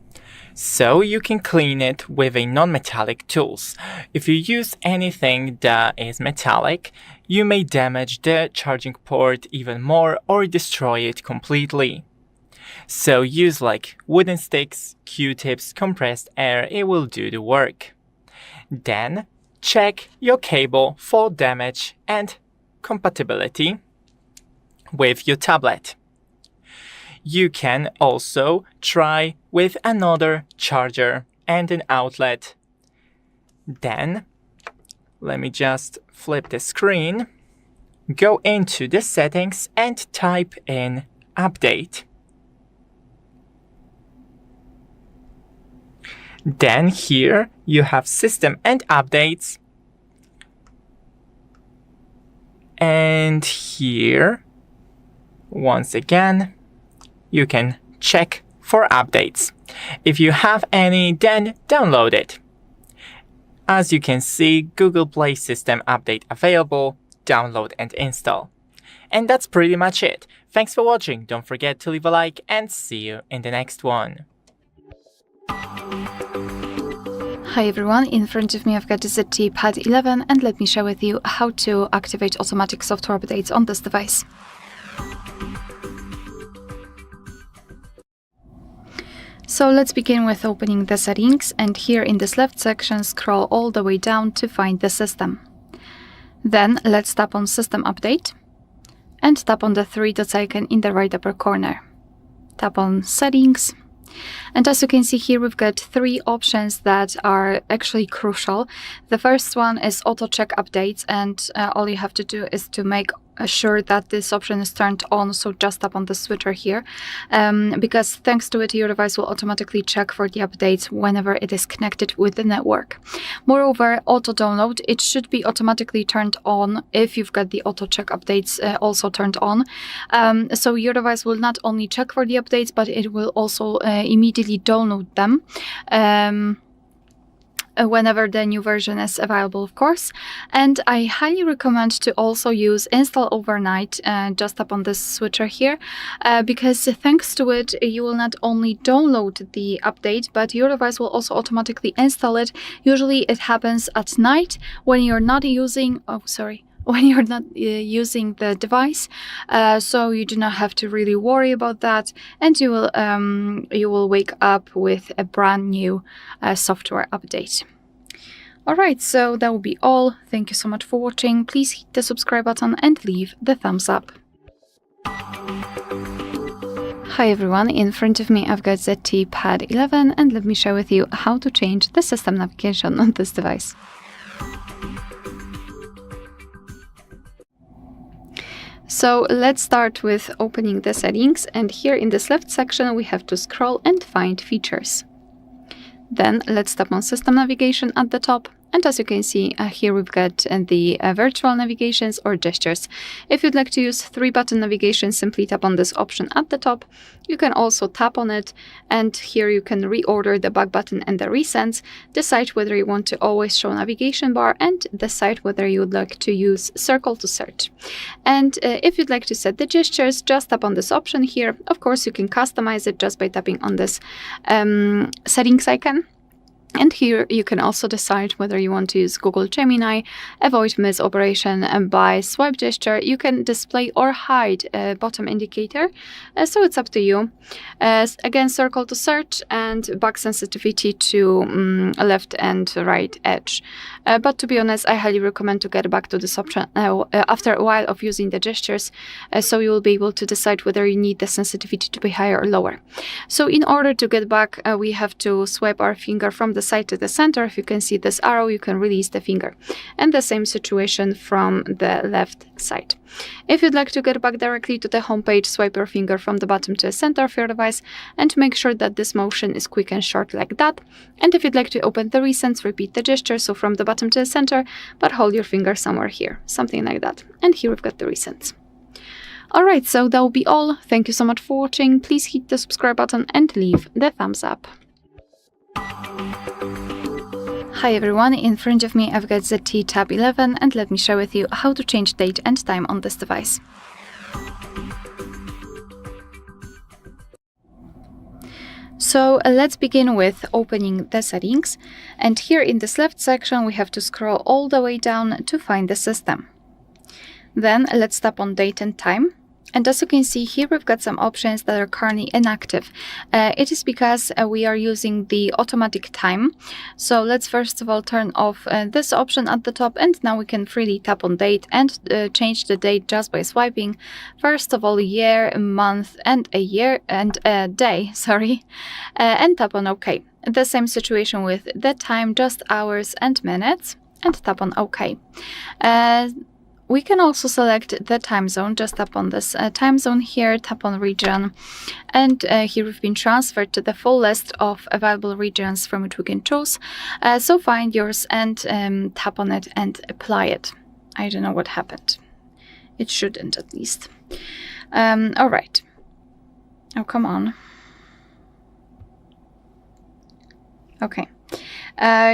So you can clean it with a non-metallic tools. If you use anything that is metallic, you may damage the charging port even more or destroy it completely. So use like wooden sticks, Q-tips, compressed air, it will do the work. Then check your cable for damage and compatibility with your tablet. You can also try with another charger and an outlet. Then, let me just flip the screen, go into the settings and type in update. Then here you have system and updates. And here, once again, you can check for updates. If you have any, then download it. As you can see, Google Play System Update available, download and install. And that's pretty much it. Thanks for watching, don't forget to leave a like and see you in the next one. Hi everyone, in front of me I've got the ZTE Pad 11 and let me share with you how to activate automatic software updates on this device. So let's begin with opening the settings, and here in this left section scroll all the way down to find the system. Then let's tap on System Update and tap on the three dots icon in the right upper corner. Tap on Settings. And as you can see here, we've got three options that are actually crucial. The first one is auto check updates, and all you have to do is to make sure that this option is turned on. So just tap on the switcher here, because thanks to it, your device will automatically check for the updates whenever it is connected with the network. Moreover, auto download, it should be automatically turned on if you've got the auto check updates also turned on. So your device will not only check for the updates, but it will also immediately download them whenever the new version is available, of course. And I highly recommend to also use install overnight. Just tap on this switcher here, because thanks to it, you will not only download the update, but your device will also automatically install it. Usually it happens at night when you're not using, when you're not using the device, so you do not have to really worry about that, and you will wake up with a brand new software update. Alright, so that will be all. Thank you so much for watching. Please hit the subscribe button and leave the thumbs up. Hi everyone, in front of me I've got ZTE Pad 11 and let me share with you how to change the system navigation on this device. So let's start with opening the settings, and here in this left section we have to scroll and find features. Then let's tap on System Navigation at the top And as you can see, here we've got the virtual navigations or gestures. If you'd like to use 3-button navigation, simply tap on this option at the top. You can also tap on it, and here you can reorder the back button and the recents, decide whether you want to always show navigation bar, and decide whether you would like to use circle to search. And if you'd like to set the gestures, just tap on this option here. Of course, you can customize it just by tapping on this settings icon. And here you can also decide whether you want to use Google Gemini, avoid miss operation, and by swipe gesture you can display or hide a bottom indicator, so it's up to you. Again, circle to search and back sensitivity to left and right edge. But to be honest, I highly recommend to get back to this option after a while of using the gestures, so you will be able to decide whether you need the sensitivity to be higher or lower. So in order to get back, we have to swipe our finger from the side to the center. If you can see this arrow, you can release the finger, and the same situation from the left side. If you'd like to get back directly to the home page, swipe your finger from the bottom to the center of your device, and make sure that this motion is quick and short like that. And if you'd like to open the recents, repeat the gesture, so from the bottom to the center, but hold your finger somewhere here, something like that. And here we've got the recents. Alright, so that will be all. Thank you so much for watching. Please hit the subscribe button and leave the thumbs up. Hi everyone, in front of me I've got ZTE Tab 11, and let me share with you how to change date and time on this device. So let's begin with opening the settings, and here in this left section we have to scroll all the way down to find the system. Then let's tap on date and time. And as you can see here, we've got some options that are currently inactive. It is because we are using the automatic time. So let's first of all turn off this option at the top, and now we can freely tap on date and change the date just by swiping. First of all, year, month, and a year and a day, sorry, and tap on OK. The same situation with the time, just hours and minutes, and tap on OK. We can also select the time zone. Just tap on this time zone here, tap on region, and here we've been transferred to the full list of available regions from which we can choose. So find yours and tap on it and apply it. I don't know what happened. It shouldn't, at least. All right. Oh, come on. Okay.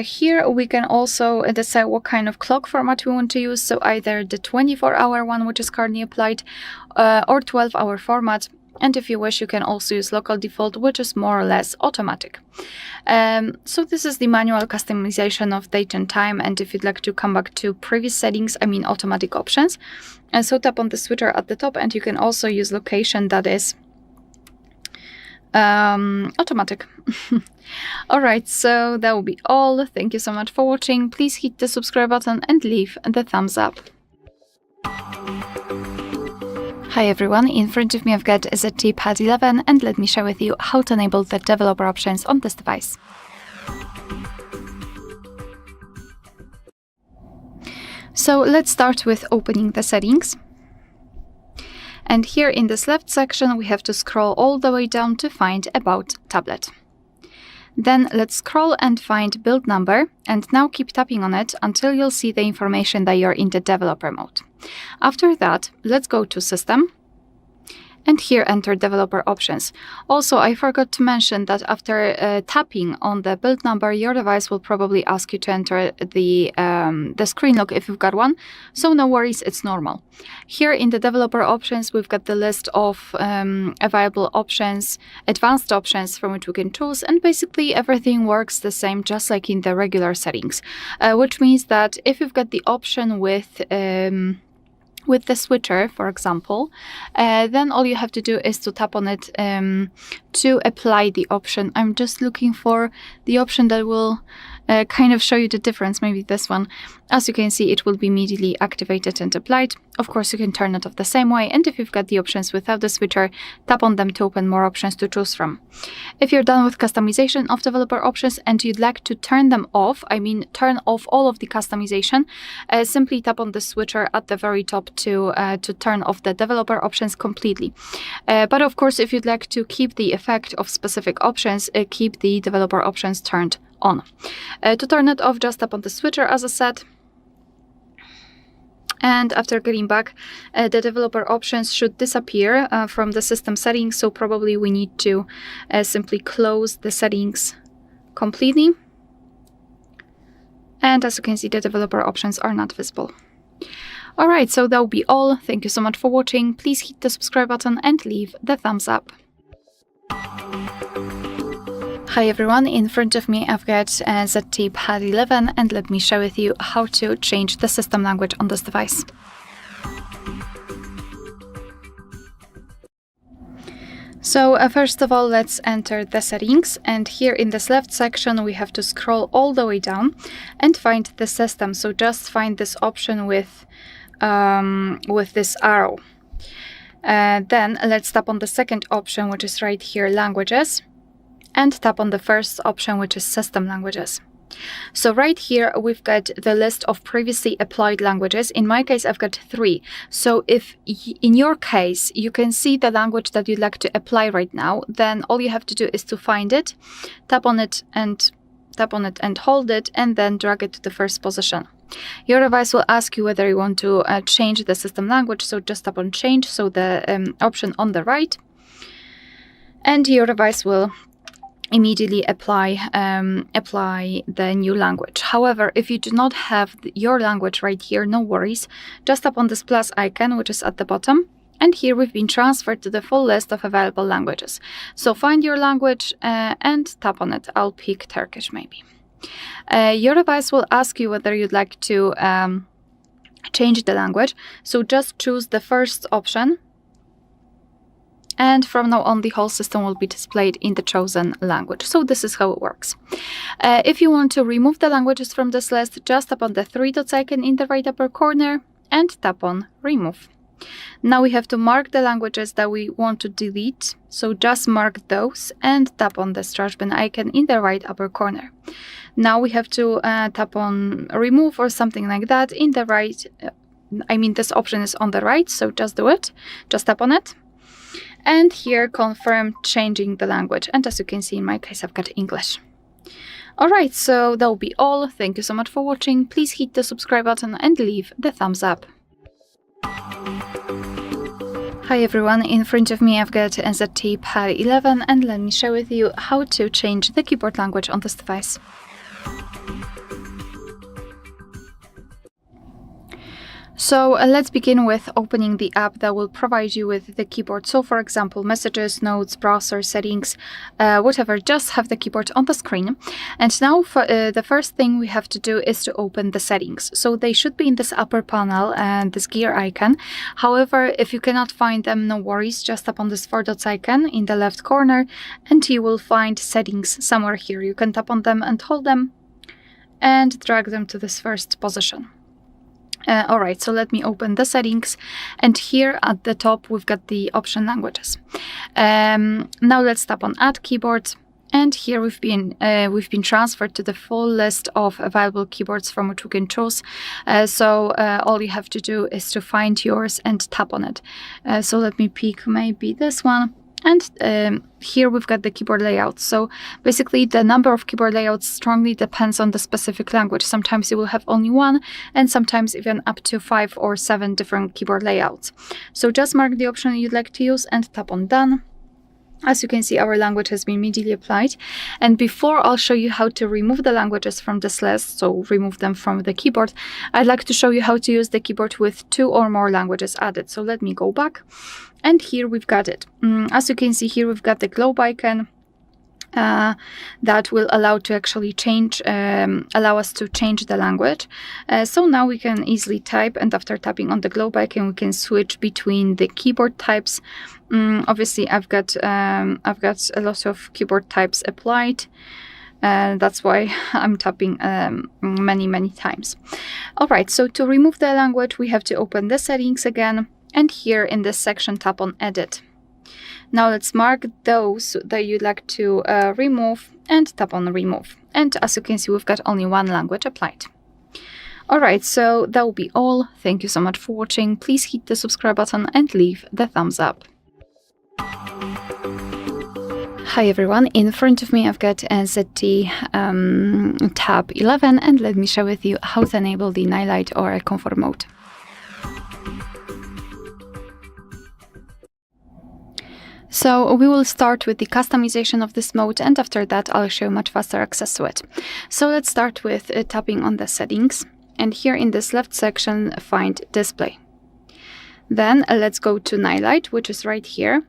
Here we can also decide what kind of clock format we want to use, so either the 24-hour one, which is currently applied, or 12-hour format. And if you wish, you can also use local default, which is more or less automatic. So this is the manual customization of date and time, and if you'd like to come back to previous settings, I mean automatic options, and so tap on the switcher at the top, and you can also use location, that is automatic. Alright, so that will be all. Thank you so much for watching. Please hit the subscribe button and leave the thumbs up. Hi everyone, in front of me I've got ZTE Pad 11, and let me share with you how to enable the developer options on this device. So let's start with opening the settings. And here in this left section we have to scroll all the way down to find About Tablet. Then let's scroll and find build number, and now keep tapping on it until you'll see the information that you're in the developer mode. After that, let's go to System, and here enter developer options. Also, I forgot to mention that after tapping on the build number, your device will probably ask you to enter the screen lock if you've got one, so no worries, it's normal. Here in the developer options, we've got the list of available options, advanced options from which we can choose, and basically everything works the same, just like in the regular settings, which means that if you've got the option with the switcher, for example, then all you have to do is to tap on it to apply the option. I'm just looking for the option that will kind of show you the difference, maybe this one. As you can see, it will be immediately activated and applied. Of course, you can turn it off the same way, and if you've got the options without the switcher, tap on them to open more options to choose from. If you're done with customization of developer options and you'd like to turn them off, I mean turn off all of the customization, simply tap on the switcher at the very top to turn off the developer options completely. But of course, if you'd like to keep the effect of specific options, keep the developer options turned on. To turn it off, just tap on the switcher, as I said. And after getting back, the developer options should disappear from the system settings, so probably we need to simply close the settings completely. And as you can see, the developer options are not visible. Alright, so that will be all. Thank you so much for watching. Please hit the subscribe button and leave the thumbs up. Hi everyone, in front of me I've got ZTE Pad 11, and let me share with you how to change the system language on this device. So first of all, let's enter the settings, and here in this left section we have to scroll all the way down and find the system. So just find this option with this arrow. Then let's tap on the second option, which is right here, languages, and tap on the first option, which is system languages. So right here we've got the list of previously applied languages. In my case I've got 3. So if in your case you can see the language that you'd like to apply right now, then all you have to do is to find it, tap on it and hold it, and then drag it to the first position. Your device will ask you whether you want to change the system language, so just tap on change, so the option on the right, and your device will immediately apply the new language. However, if you do not have your language right here, no worries. Just tap on this plus icon, which is at the bottom, and here we've been transferred to the full list of available languages. So find your language and tap on it. I'll pick Turkish maybe. Your device will ask you whether you'd like to change the language. So just choose the first option, and from now on the whole system will be displayed in the chosen language. So this is how it works. If you want to remove the languages from this list, just tap on the 3 dots icon in the right upper corner and tap on remove. Now we have to mark the languages that we want to delete, so just mark those and tap on the trash bin icon in the right upper corner. Now we have to tap on remove or something like that in the right, this option is on the right, so just do it, just tap on it. And here confirm changing the language, and as you can see in my case I've got English. Alright, so that will be all. Thank you so much for watching. Please hit the subscribe button and leave the thumbs up. Hi everyone, in front of me I've got ZTE Pad 11, and let me share with you how to change the keyboard language on this device. So let's begin with opening the app that will provide you with the keyboard. So for example, messages, notes, browser, settings, whatever, just have the keyboard on the screen. And now for, the first thing we have to do is to open the settings. So they should be in this upper panel and this gear icon. However, if you cannot find them, no worries, just tap on this 4 dots icon in the left corner and you will find settings somewhere here. You can tap on them and hold them and drag them to this first position. Alright, so let me open the settings, and here at the top we've got the option languages. Now let's tap on add keyboard, and here we've been transferred to the full list of available keyboards from which we can choose. So all you have to do is to find yours and tap on it. So let me pick maybe this one. And here we've got the keyboard layout. So basically the number of keyboard layouts strongly depends on the specific language. Sometimes you will have only 1, and sometimes even up to 5 or 7 different keyboard layouts. So just mark the option you'd like to use and tap on done. As you can see, our language has been immediately applied. And before I'll show you how to remove the languages from this list, so remove them from the keyboard, I'd like to show you how to use the keyboard with 2 or more languages added. So let me go back. And here we've got it. As you can see here, we've got the globe icon that will allow to actually change, allow us to change the language. So now we can easily type, and after tapping on the globe icon, we can switch between the keyboard types. Obviously, I've got a lot of keyboard types applied. That's why I'm tapping many times. All right, so to remove the language, we have to open the settings again. And here in this section, tap on Edit. Now let's mark those that you'd like to remove and tap on Remove. And as you can see, we've got only 1 language applied. Alright, so that will be all. Thank you so much for watching. Please hit the subscribe button and leave the thumbs up. Hi everyone, in front of me I've got a ZTE tab 11, and let me share with you how to enable the night light or a comfort mode. So we will start with the customization of this mode, and after that I'll show much faster access to it. So let's start with tapping on the settings, and here in this left section find display. Then let's go to night light, which is right here,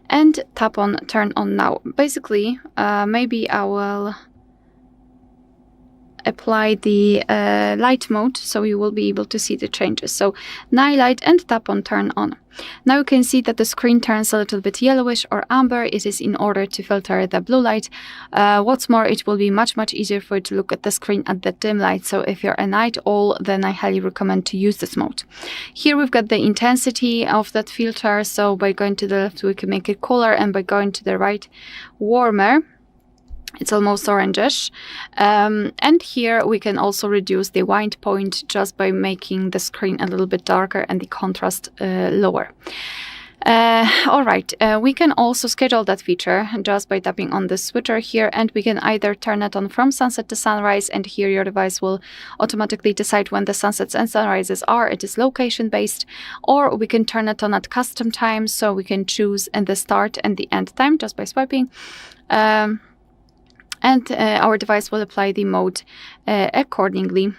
and tap on turn on now. Basically, maybe I will apply the light mode so you will be able to see the changes. So night light and tap on turn on. Now you can see that the screen turns a little bit yellowish or amber. It is in order to filter the blue light. What's more, it will be much easier for you to look at the screen at the dim light. So if you're a night owl, then I highly recommend to use this mode. Here we've got the intensity of that filter. So by going to the left we can make it cooler, and by going to the right, warmer. It's almost orangish. And here we can also reduce the white point just by making the screen a little bit darker and the contrast lower. Alright, we can also schedule that feature just by tapping on the switcher here, and we can either turn it on from sunset to sunrise, and here your device will automatically decide when the sunsets and sunrises are. It is location based. Or we can turn it on at custom times, so we can choose the start and the end time just by swiping. And our device will apply the mode accordingly.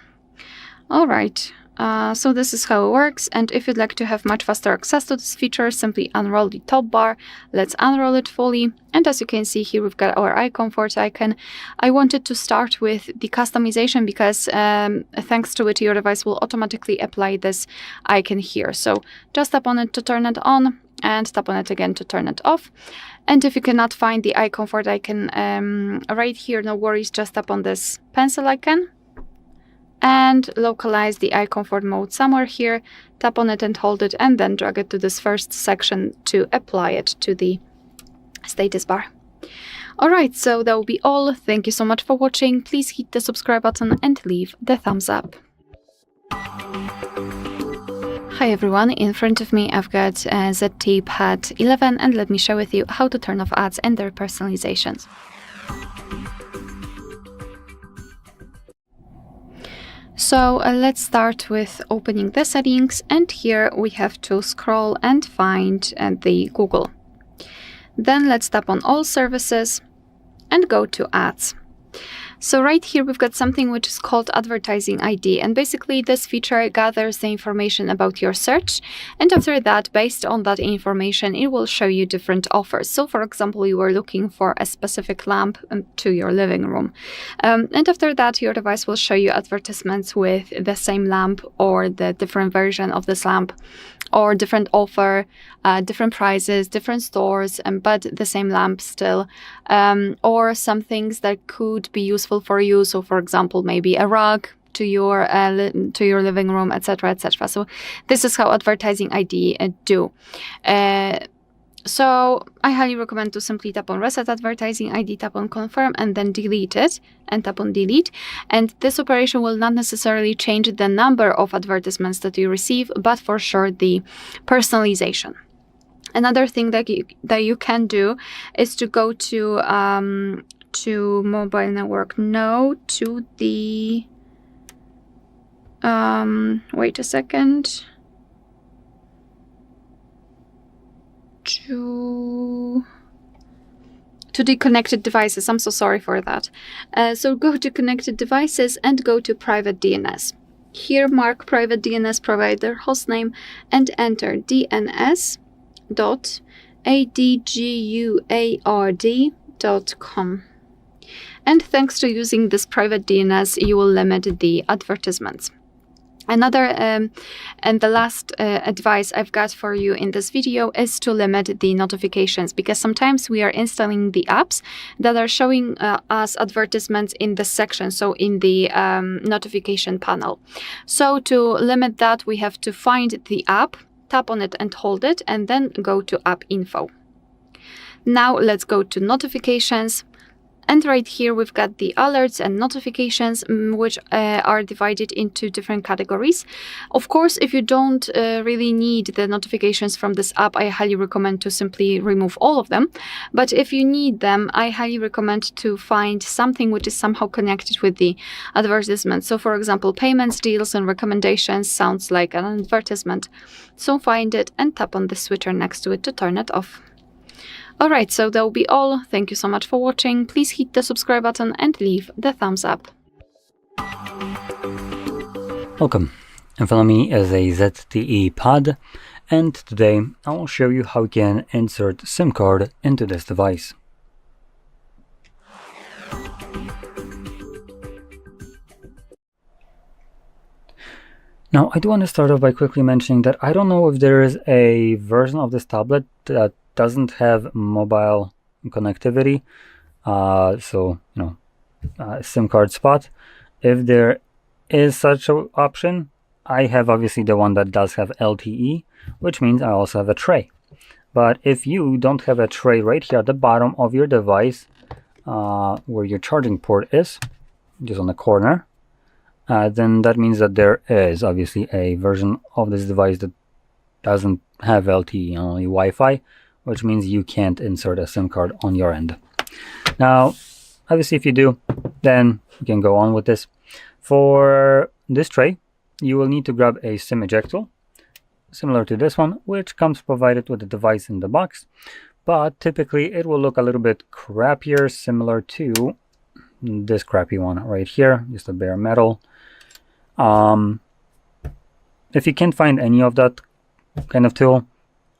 Alright, so this is how it works, and if you'd like to have much faster access to this feature, simply unroll the top bar. Let's unroll it fully, and as you can see here we've got our iComfort icon. I wanted to start with the customization because thanks to it your device will automatically apply this icon here. So just tap on it to turn it on, and tap on it again to turn it off. And if you cannot find the iComfort icon right here, no worries, just tap on this pencil icon and localize the iComfort mode somewhere here. Tap on it and hold it, and then drag it to this first section to apply it to the status bar. Alright, so that will be all. Thank you so much for watching. Please hit the subscribe button and leave the thumbs up. Hi everyone, in front of me I've got a ZTE Pad 11, and let me share with you how to turn off ads and their personalizations. So let's start with opening the settings, and here we have to scroll and find the Google. Then let's tap on all services and go to ads. So right here we've got something which is called advertising ID, and basically this feature gathers the information about your search, and after that, based on that information, it will show you different offers. So for example, you were looking for a specific lamp to your living room, and after that your device will show you advertisements with the same lamp or the different version of this lamp, or different offer, different prices, different stores, but the same lamp still, or some things that could be useful for you. So for example, maybe a rug to your living room, etc., etc. So this is how advertising ID do. So I highly recommend to simply tap on Reset Advertising ID, tap on Confirm, and then delete it, and tap on Delete. And this operation will not necessarily change the number of advertisements that you receive, but for sure the personalization. Another thing that you can do is to go to mobile network. No, to the wait a second. To the connected devices. I'm so sorry for that. So go to connected devices and go to private DNS. Here mark private DNS provider hostname and enter dns.adguard.com. And thanks to using this private DNS, you will limit the advertisements. Another and the last advice I've got for you in this video is to limit the notifications, because sometimes we are installing the apps that are showing us advertisements in this section, so in the notification panel. So to limit that, we have to find the app, tap on it and hold it, and then go to App Info. Now let's go to notifications And right here we've got the alerts and notifications, which are divided into different categories. Of course, if you don't really need the notifications from this app, I highly recommend to simply remove all of them. But if you need them, I highly recommend to find something which is somehow connected with the advertisement. So for example, payments, deals, and recommendations sounds like an advertisement. So find it and tap on the switcher next to it to turn it off. Alright, so that will be all. Thank you so much for watching. Please hit the subscribe button and leave the thumbs up. Welcome. In front of me is a ZTE Pad, and today I will show you how you can insert SIM card into this device. Now, I do want to start off by quickly mentioning that I don't know if there is a version of this tablet that doesn't have mobile connectivity, SIM card spot. If there is such an option, I have obviously the one that does have LTE, which means I also have a tray. But if you don't have a tray right here at the bottom of your device, where your charging port is, just on the corner, then that means that there is obviously a version of this device that doesn't have LTE, only Wi-Fi, which means you can't insert a SIM card on your end. Now, obviously if you do, then you can go on with this. For this tray, you will need to grab a SIM eject tool, similar to this one, which comes provided with the device in the box, but typically it will look a little bit crappier, similar to this crappy one right here, just a bare metal. If you can't find any of that kind of tool,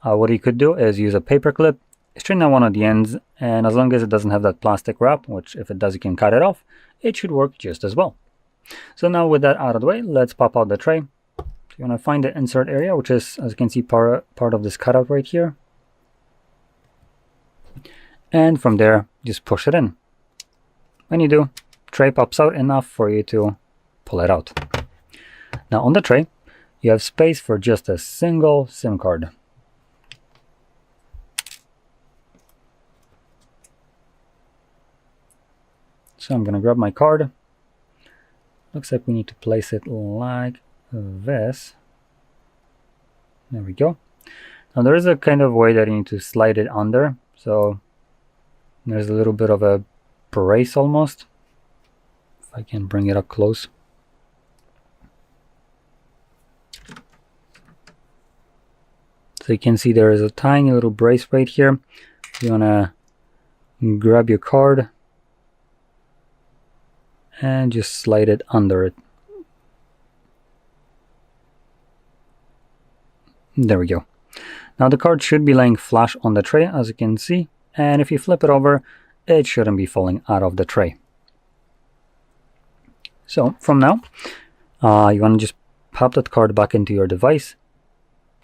what you could do is use a paper clip, straighten out one of the ends, and as long as it doesn't have that plastic wrap, which if it does you can cut it off, it should work just as well. So now with that out of the way, let's pop out the tray. So you want to find the insert area, which is, as you can see, part of this cutout right here. And from there, just push it in. When you do, tray pops out enough for you to pull it out. Now on the tray, you have space for just a single SIM card. So I'm going to grab my card. Looks like we need to place it like this. There we go. Now there is a kind of way that you need to slide it under. So there's a little bit of a brace almost. If I can bring it up close. So you can see there is a tiny little brace right here. You want to grab your card and just slide it under it. There we go. Now the card should be laying flush on the tray, as you can see, and if you flip it over, it shouldn't be falling out of the tray. So from now, you want to just pop that card back into your device.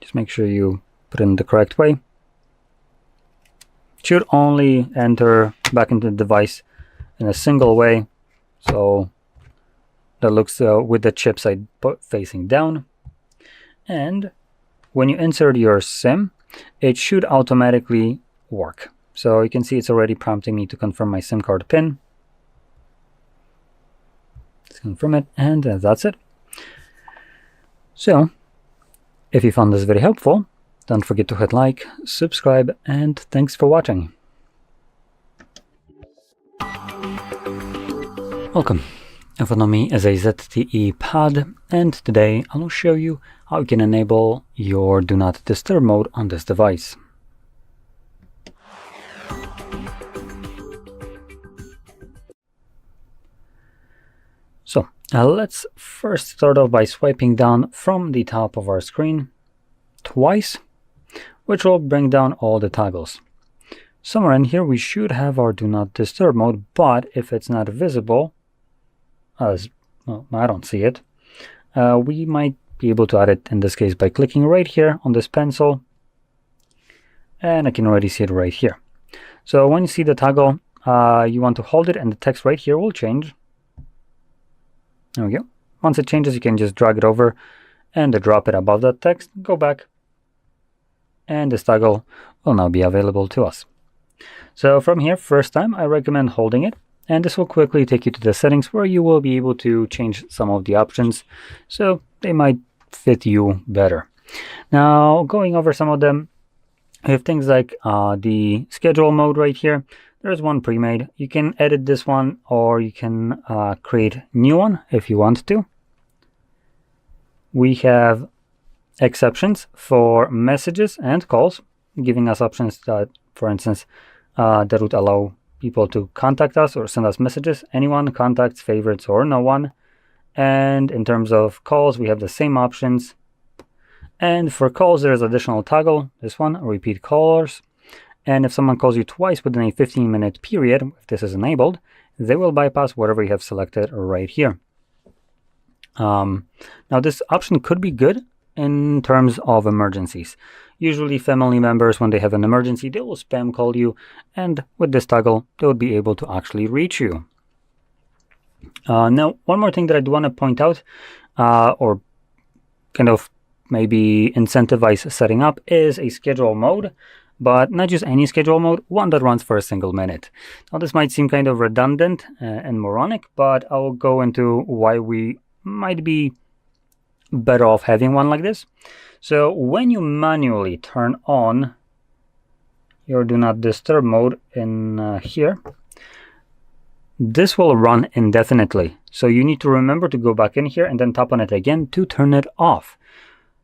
Just make sure you put it in the correct way. It should only enter back into the device in a single way. So that looks with the chip side facing down. And when you insert your SIM, it should automatically work. So you can see it's already prompting me to confirm my SIM card PIN. Let's confirm it, and that's it. So if you found this very helpful, don't forget to hit like, subscribe, and thanks for watching. Welcome. In front of me is a ZTE Pad, and today I will show you how you can enable your Do Not Disturb mode on this device. So let's first start off by swiping down from the top of our screen twice, which will bring down all the toggles. Somewhere in here we should have our Do Not Disturb mode, but if it's not visible, as well, I don't see it, we might be able to add it in this case by clicking right here on this pencil, and I can already see it right here. So when you see the toggle, you want to hold it and the text right here will change. There we go. Once it changes, you can just drag it over and drop it above that text, go back, and this toggle will now be available to us. So from here, first time, I recommend holding it and this will quickly take you to the settings where you will be able to change some of the options so they might fit you better. Now, going over some of them, we have things like the schedule mode right here. There's one pre-made. You can edit this one, or you can create a new one if you want to. We have exceptions for messages and calls, giving us options that, for instance, that would allow people to contact us or send us messages, anyone, contacts, favorites, or no one. And in terms of calls, we have the same options. And for calls, there's additional toggle, this one, repeat callers. And if someone calls you twice within a 15-minute period, if this is enabled, they will bypass whatever you have selected right here. Now, this option could be good in terms of emergencies. Usually family members, when they have an emergency, they will spam call you, and with this toggle, they would be able to actually reach you. Now, one more thing that I do want to point out, or kind of maybe incentivize setting up, is a schedule mode, but not just any schedule mode, one that runs for a single minute. Now, this might seem kind of redundant and moronic, but I will go into why we might be better off having one like this. So when you manually turn on your do not disturb mode in here, this will run indefinitely. So you need to remember to go back in here and then tap on it again to turn it off.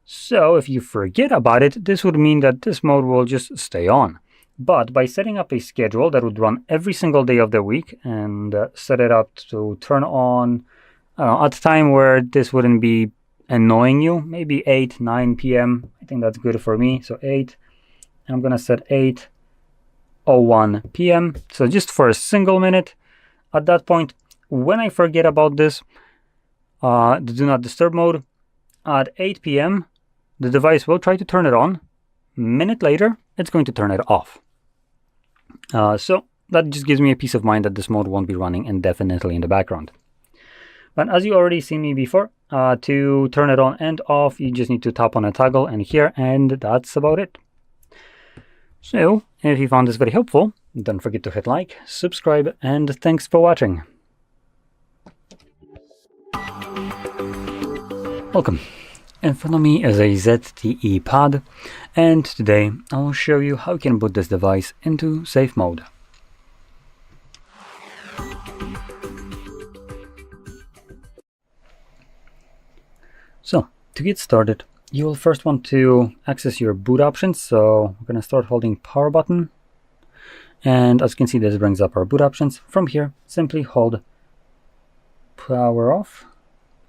So if you forget about it, this would mean that this mode will just stay on. But by setting up a schedule that would run every single day of the week and set it up to turn on at a time where this wouldn't be annoying you, maybe 8, 9 p.m. I think that's good for me. So 8, and I'm gonna set 8:01 p.m. So just for a single minute. At that point, when I forget about this, the do not disturb mode, at 8 p.m., the device will try to turn it on. A minute later, it's going to turn it off. So that just gives me a peace of mind that this mode won't be running indefinitely in the background. But as you already seen me before, to turn it on and off, you just need to tap on a toggle and here, and that's about it. So, if you found this very helpful, don't forget to hit like, subscribe, and thanks for watching. Welcome. In front of me is a ZTE Pad, and today I will show you how you can boot this device into safe mode. So, to get started, you will first want to access your boot options. So, we're going to start holding power button. And as you can see, this brings up our boot options. From here, simply hold power off.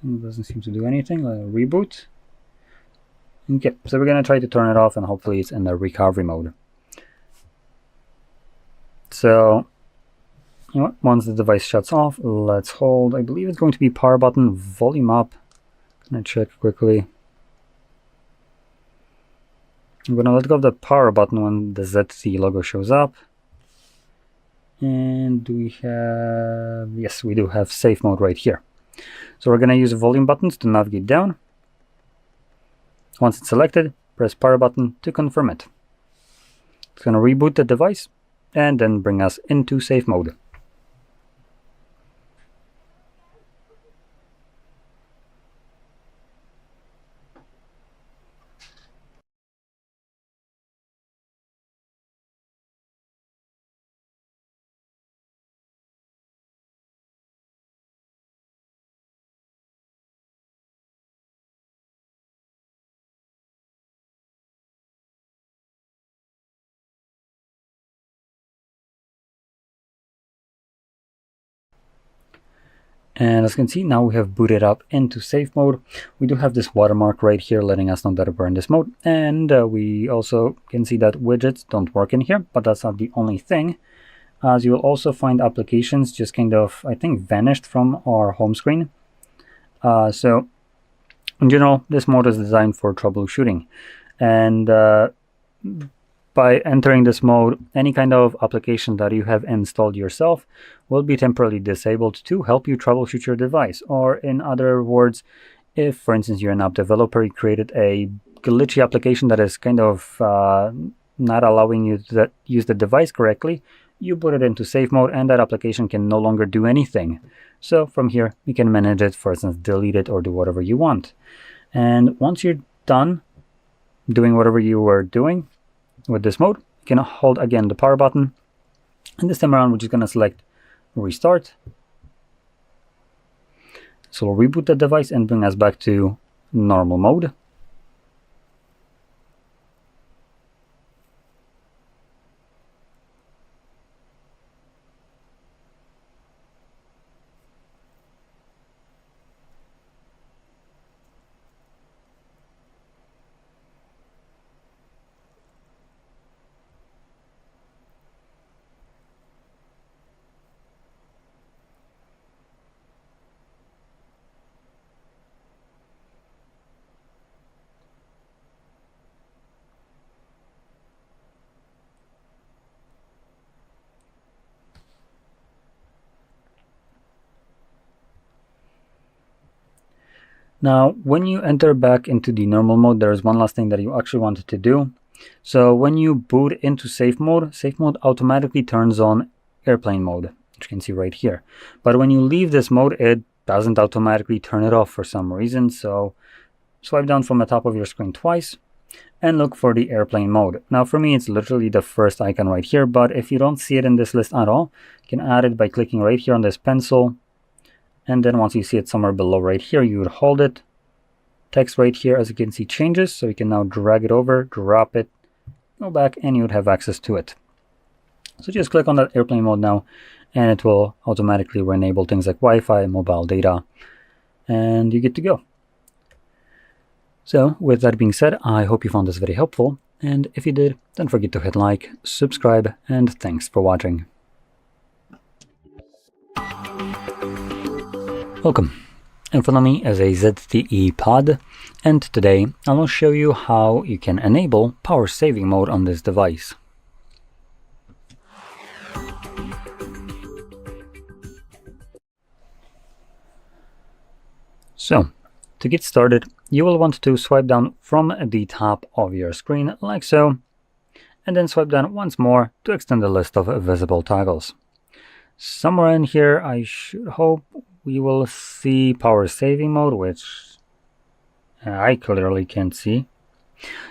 It doesn't seem to do anything. Reboot. Okay, so we're going to try to turn it off, and hopefully it's in the recovery mode. So, you know what? Once the device shuts off, let's hold, I believe it's going to be power button, volume up. Gonna check quickly. I'm gonna let go of the power button when the ZTE logo shows up. And do we have, yes, we do have safe mode right here. So we're gonna use the volume buttons to navigate down. Once it's selected, press power button to confirm it. It's gonna reboot the device and then bring us into safe mode. And as you can see, now we have booted up into safe mode. We do have this watermark right here letting us know that we're in this mode. And we also can see that widgets don't work in here, but that's not the only thing. As you will also find applications just kind of, I think, vanished from our home screen. So in general, this mode is designed for troubleshooting. And by entering this mode, any kind of application that you have installed yourself will be temporarily disabled to help you troubleshoot your device. Or in other words, if, for instance, you're an app developer, you created a glitchy application that is kind of not allowing you to use the device correctly, you put it into safe mode and that application can no longer do anything. So from here, you can manage it, for instance, delete it or do whatever you want. And once you're done doing whatever you were doing with this mode, you can hold again the power button. And this time around, we're just going to select restart. So we'll reboot the device and bring us back to normal mode. Now, when you enter back into the normal mode, there is one last thing that you actually wanted to do. So when you boot into safe mode automatically turns on airplane mode, which you can see right here. But when you leave this mode, it doesn't automatically turn it off for some reason. So swipe down from the top of your screen twice and look for the airplane mode. Now for me, it's literally the first icon right here, but if you don't see it in this list at all, you can add it by clicking right here on this pencil. And then once you see it somewhere below right here, you would hold it. Text right here, as you can see, changes. So you can now drag it over, drop it, go back, and you would have access to it. So just click on that airplane mode now, and it will automatically enable things like Wi-Fi, mobile data, and you're good to go. So with that being said, I hope you found this very helpful. And if you did, don't forget to hit like, subscribe, and thanks for watching. Welcome. In front of me is a ZTE Pad, and today I will show you how you can enable power saving mode on this device. So, to get started, you will want to swipe down from the top of your screen like so, and then swipe down once more to extend the list of visible toggles. Somewhere in here, I should hope we will see power saving mode, which I clearly can't see.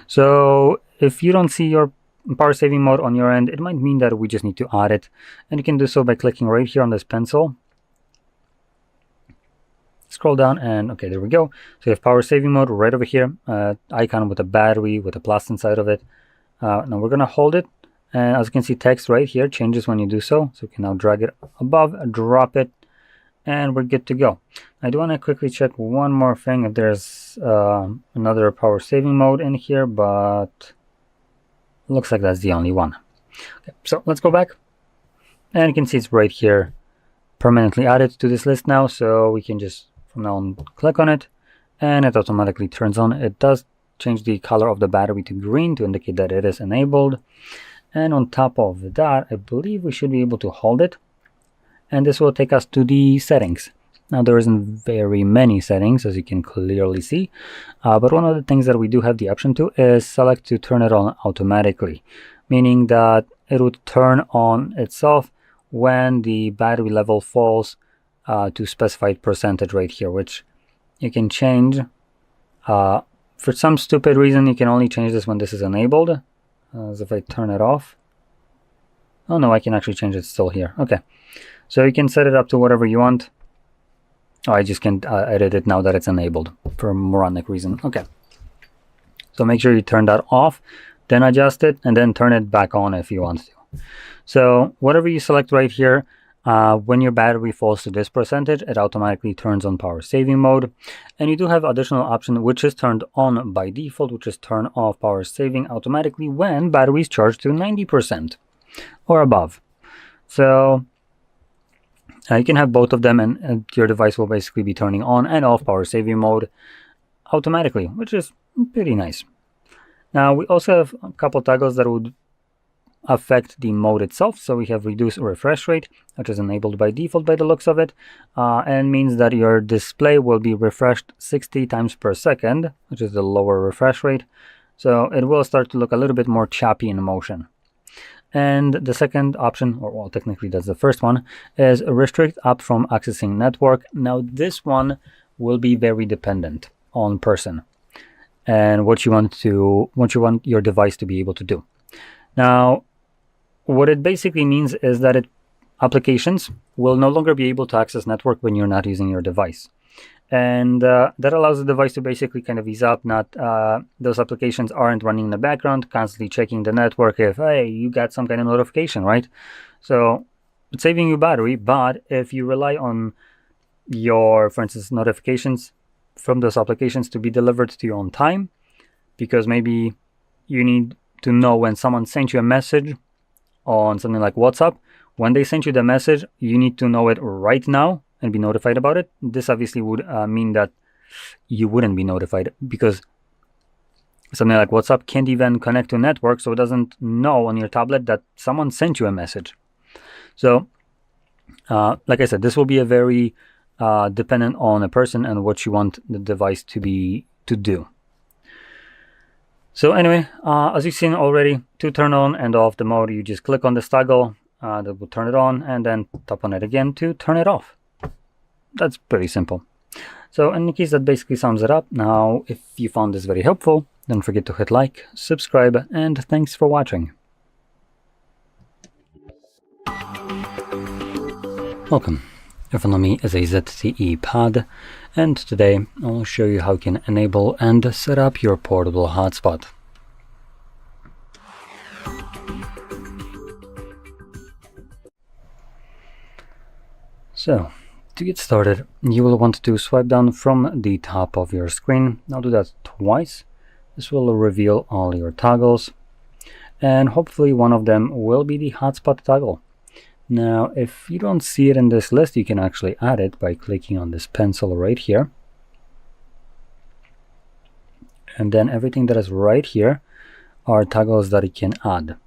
So if you don't see your power saving mode on your end, it might mean that we just need to add it. And you can do so by clicking right here on this pencil. Scroll down and okay, there we go. So you have power saving mode right over here, icon with a battery with a plus inside of it. Now we're going to hold it. And as you can see, text right here changes when you do so. So you can now drag it above, drop it, and we're good to go. I do want to quickly check one more thing if there's another power saving mode in here, but it looks like that's the only one. Okay, so let's go back, and you can see it's right here, permanently added to this list now. So we can just from now on click on it, and it automatically turns on. It does change the color of the battery to green to indicate that it is enabled. And on top of that, I believe we should be able to hold it. And this will take us to the settings. Now there isn't very many settings, as you can clearly see, but one of the things that we do have the option to is select to turn it on automatically, meaning that it would turn on itself when the battery level falls to specified percentage right here, which you can change. For some stupid reason, you can only change this when this is enabled, as if I turn it off. Oh no, I can actually change it still here. Okay. So you can set it up to whatever you want. Oh, I just can't edit it now that it's enabled for a moronic reason. Okay. So make sure you turn that off, then adjust it, and then turn it back on if you want to. So whatever you select right here, when your battery falls to this percentage, it automatically turns on power saving mode. And you do have additional option which is turned on by default, which is turn off power saving automatically when battery is charged to 90% or above. So you can have both of them, and your device will basically be turning on and off power saving mode automatically, which is pretty nice. Now we also have a couple toggles that would affect the mode itself. So we have reduce refresh rate, which is enabled by default by the looks of it, and means that your display will be refreshed 60 times per second, which is the lower refresh rate. So it will start to look a little bit more choppy in motion. And the second option, or well, technically that's the first one, is restrict app from accessing network. Now this one will be very dependent on person and what you want your device to be able to do. Now, what it basically means is that applications will no longer be able to access network when you're not using your device. And that allows the device to basically kind of ease up. Not those applications aren't running in the background, constantly checking the network if, hey, you got some kind of notification, right? So it's saving you battery, but if you rely on your, for instance, notifications from those applications to be delivered to you on time, because maybe you need to know when someone sent you a message on something like WhatsApp, when they sent you the message, you need to know it right now and be notified about it. This obviously would mean that you wouldn't be notified, because something like WhatsApp can't even connect to a network, so it doesn't know on your tablet that someone sent you a message. So like I said, this will be a very dependent on a person and what you want the device to do. So anyway, as you've seen already, to turn on and off the mode, you just click on this toggle that will turn it on, and then tap on it again to turn it off. That's pretty simple. So in any case, that basically sums it up. Now, if you found this very helpful, don't forget to hit like, subscribe, and thanks for watching. Welcome. In front of me is a ZTE Pad, and today I will show you how you can enable and set up your portable hotspot. So, to get started, you will want to swipe down from the top of your screen. I'll do that twice. This will reveal all your toggles, and hopefully one of them will be the hotspot toggle. Now, if you don't see it in this list, you can actually add it by clicking on this pencil right here. And then everything that is right here are toggles that you can add.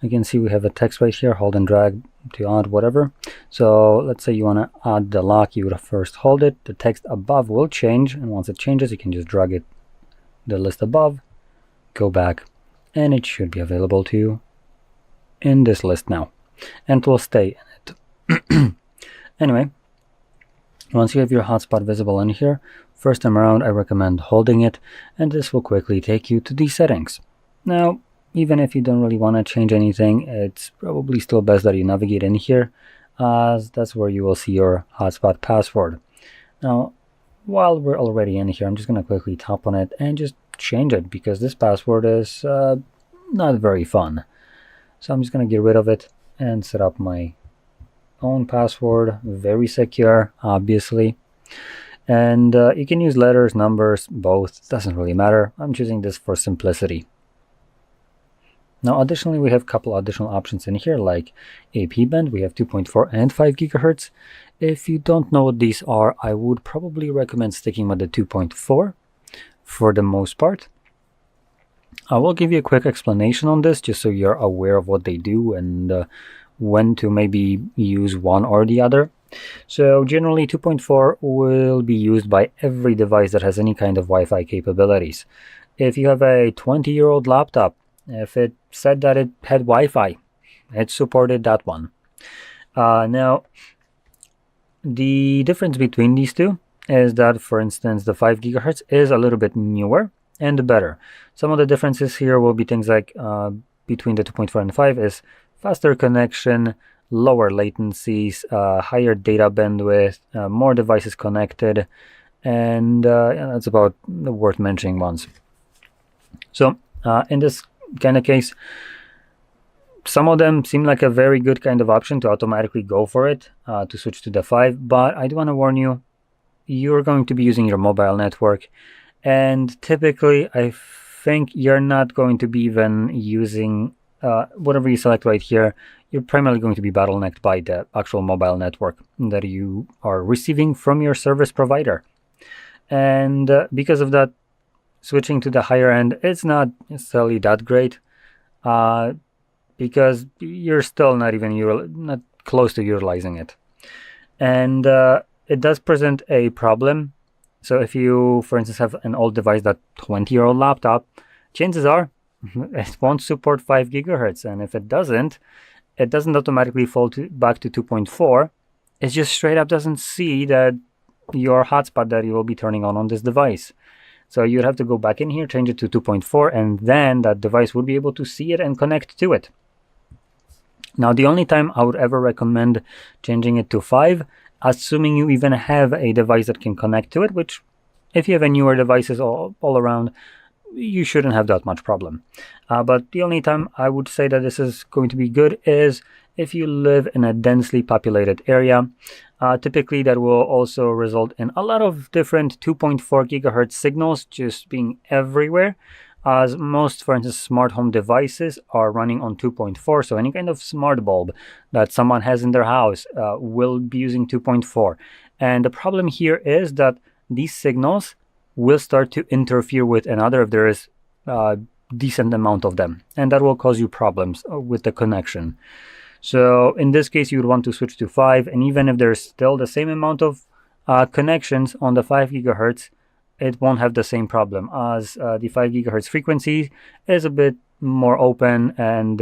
You can see we have a text right here, hold and drag to add whatever. So let's say you want to add the lock, you would first hold it. The text above will change, and once it changes, you can just drag it, the list above, go back, and it should be available to you in this list now. And it will stay in it. Anyway, once you have your hotspot visible in here, first time around I recommend holding it, and this will quickly take you to the settings. Now, even if you don't really want to change anything, it's probably still best that you navigate in here, as that's where you will see your hotspot password. Now, while we're already in here, I'm just going to quickly tap on it and just change it, because this password is not very fun. So I'm just going to get rid of it and set up my own password. Very secure, obviously. And you can use letters, numbers, both, doesn't really matter. I'm choosing this for simplicity. Now additionally, we have a couple additional options in here, like AP band. We have 2.4 and 5 gigahertz. If you don't know what these are, I would probably recommend sticking with the 2.4 for the most part. I will give you a quick explanation on this, just so you're aware of what they do and when to maybe use one or the other. So generally 2.4 will be used by every device that has any kind of Wi-Fi capabilities. If you have a 20-year-old laptop, if it said that it had Wi-Fi, it supported that one. Now, the difference between these two is that, for instance, the 5 gigahertz is a little bit newer and better. Some of the differences here will be things like between the 2.4 and 5 is faster connection, lower latencies, higher data bandwidth, more devices connected, and that's about the worth mentioning ones. So in this kind of case, some of them seem like a very good kind of option to automatically go for it, to switch to the 5, but I do want to warn you, you're going to be using your mobile network, and typically I think you're not going to be even using whatever you select right here. You're primarily going to be bottlenecked by the actual mobile network that you are receiving from your service provider. And because of that, switching to the higher end, it's not necessarily that great, because you're still not close to utilizing it. And it does present a problem. So if you, for instance, have an old device, that 20-year-old laptop, chances are it won't support 5 gigahertz, and if it doesn't automatically fall back to 2.4. It just straight up doesn't see that your hotspot that you will be turning on this device. So you'd have to go back in here, change it to 2.4, and then that device would be able to see it and connect to it. Now, the only time I would ever recommend changing it to 5, assuming you even have a device that can connect to it, which if you have a newer devices all around, you shouldn't have that much problem. But the only time I would say that this is going to be good is if you live in a densely populated area. Typically that will also result in a lot of different 2.4 gigahertz signals just being everywhere, as most, for instance, smart home devices are running on 2.4. So any kind of smart bulb that someone has in their house will be using 2.4. And the problem here is that these signals will start to interfere with another if there is a decent amount of them, and that will cause you problems with the connection. So in this case, you would want to switch to 5, and even if there's still the same amount of connections on the 5 gigahertz, it won't have the same problem, as the 5 gigahertz frequency is a bit more open, and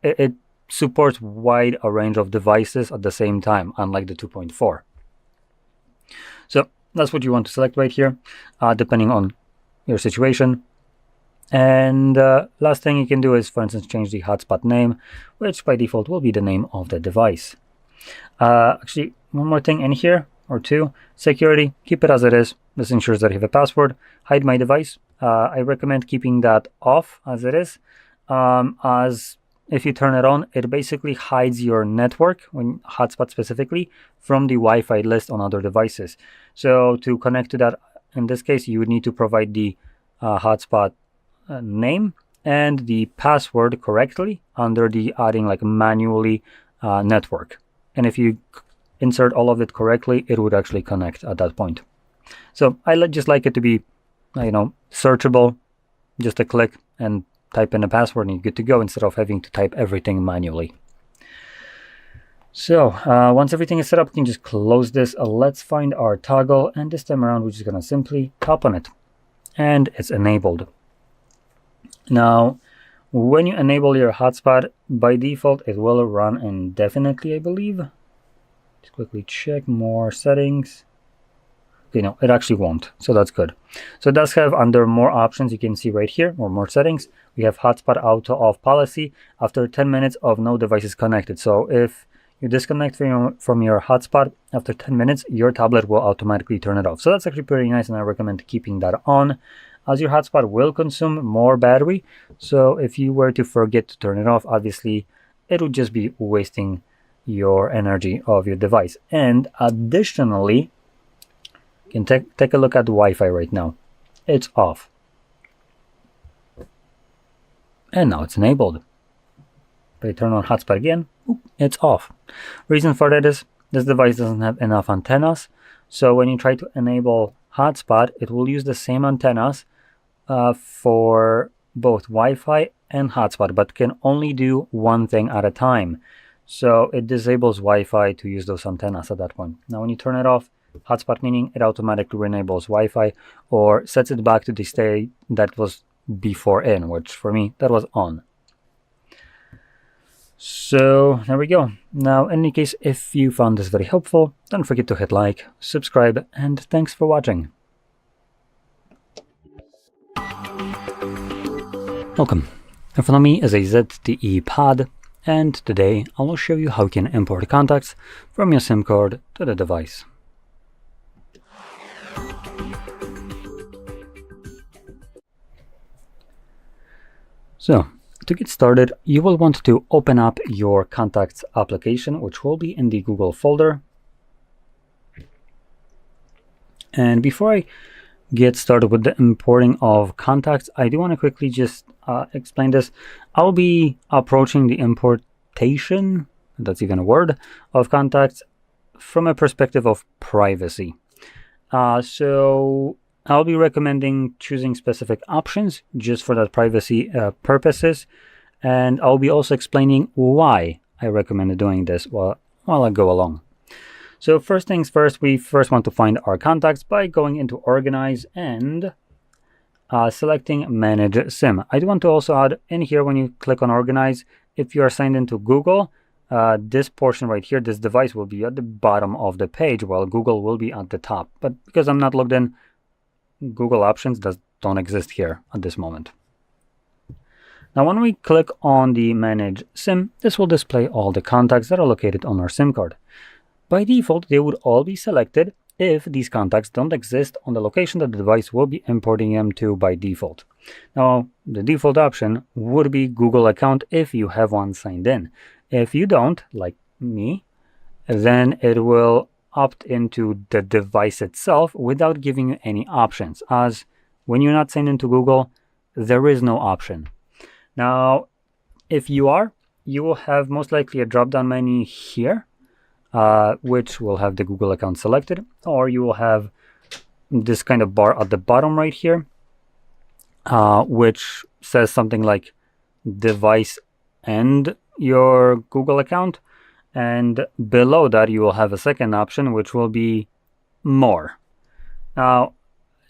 it supports wide a range of devices at the same time, unlike the 2.4. So that's what you want to select right here, depending on your situation. And last thing you can do is, for instance, change the hotspot name, which by default will be the name of the device. Actually, one more thing in here, or two. Security, keep it as it is. This ensures that you have a password. Hide my device. I recommend keeping that off as it is, as if you turn it on, it basically hides your network, when hotspot specifically, from the Wi-Fi list on other devices. So to connect to that, in this case, you would need to provide the hotspot name and the password correctly under the adding like manually network. And if you insert all of it correctly, it would actually connect at that point. So I just like it to be, searchable, just a click and type in a password and you're good to go, instead of having to type everything manually. So once everything is set up, we can just close this. Let's find our toggle, and this time around we're just going to simply tap on it, and it's enabled. Now, when you enable your hotspot, by default it will run indefinitely, I believe. Just quickly check more settings. Okay, no, it actually won't, so that's good. So it does have, under more options, you can see right here, or more settings, we have hotspot auto off policy after 10 minutes of no devices connected. So if you disconnect from your hotspot after 10 minutes, your tablet will automatically turn it off. So that's actually pretty nice, and I recommend keeping that on, as your hotspot will consume more battery. So if you were to forget to turn it off, obviously it would just be wasting your energy of your device. And additionally, you can take a look at the Wi-Fi right now. It's off. And now it's enabled. If I turn on hotspot again, it's off. Reason for that is this device doesn't have enough antennas. So when you try to enable hotspot, it will use the same antennas for both Wi-Fi and hotspot, but can only do one thing at a time. So it disables Wi-Fi to use those antennas at that point. Now when you turn it off, hotspot meaning it automatically enables Wi-Fi or sets it back to the state that was before in, which for me, that was on. So there we go. Now, in any case, if you found this very helpful, don't forget to hit like, subscribe, and thanks for watching. Welcome. In front of me is a ZTE Pad, and today I will show you how you can import contacts from your SIM card to the device. So, to get started, you will want to open up your Contacts application, which will be in the Google folder. And before I get started with the importing of contacts, I do want to quickly just explain this. I'll be approaching the importation, that's even a word, of contacts from a perspective of privacy. So I'll be recommending choosing specific options just for that privacy purposes, and I'll be also explaining why I recommend doing this while I go along. So first things first, we first want to find our contacts by going into Organize and selecting Manage SIM. I do want to also add in here, when you click on Organize, if you are signed into Google, this portion right here, this device will be at the bottom of the page while Google will be at the top. But because I'm not logged in, Google options don't exist here at this moment. Now when we click on the Manage SIM, this will display all the contacts that are located on our SIM card. By default, they would all be selected if these contacts don't exist on the location that the device will be importing them to by default. Now, the default option would be Google account if you have one signed in. If you don't, like me, then it will opt into the device itself without giving you any options, as when you're not signed into Google, there is no option. Now, if you are, you will have most likely a drop-down menu here, which will have the Google account selected, or you will have this kind of bar at the bottom right here, which says something like device and your Google account, and below that you will have a second option, which will be more. Now,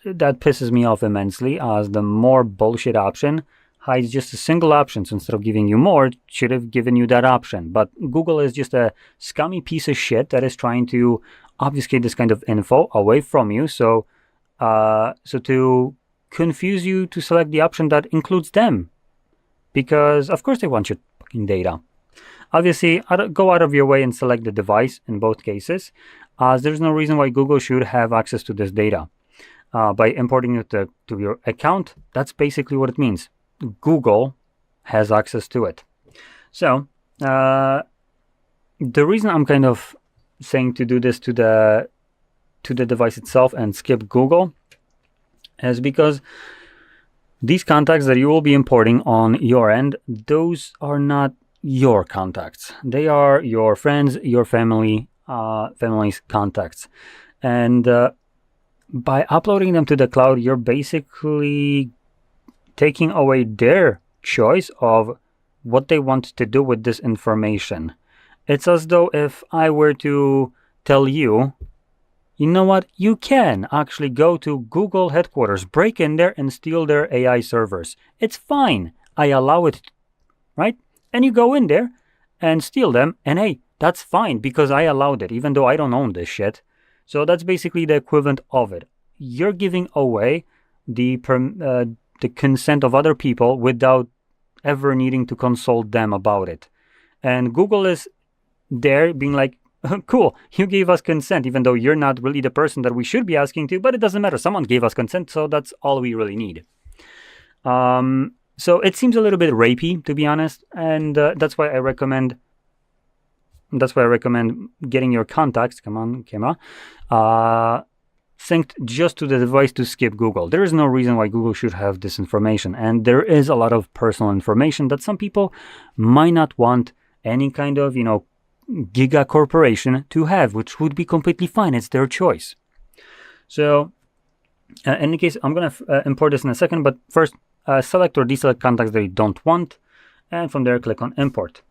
that pisses me off immensely, as the more bullshit option hides just a single option. So instead of giving you more, it should have given you that option. But Google is just a scummy piece of shit that is trying to obfuscate this kind of info away from you. So to confuse you to select the option that includes them, because of course they want your fucking data. Obviously, go out of your way and select the device in both cases, as there's no reason why Google should have access to this data. By importing it to your account, that's basically what it means. Google has access to it. So the reason I'm kind of saying to do this to the device itself and skip Google is because these contacts that you will be importing on your end, those are not your contacts. They are your friends, your family's contacts. And by uploading them to the cloud, you're basically taking away their choice of what they want to do with this information. It's as though if I were to tell you, you know what, you can actually go to Google headquarters, break in there and steal their AI servers. It's fine. I allow it, right? And you go in there and steal them, and hey, that's fine because I allowed it, even though I don't own this shit. So that's basically the equivalent of it. You're giving away the consent of other people without ever needing to consult them about it. And Google is there being like, cool, you gave us consent, even though you're not really the person that we should be asking to, but it doesn't matter. Someone gave us consent, so that's all we really need. So it seems a little bit rapey, to be honest, and that's why I recommend getting your contacts, come on, camera, synced just to the device to skip Google. There is no reason why Google should have this information, and there is a lot of personal information that some people might not want any kind of, giga corporation to have, which would be completely fine. It's their choice. So in any case, I'm going to import this in a second, but first select or deselect contacts that you don't want, and from there click on import.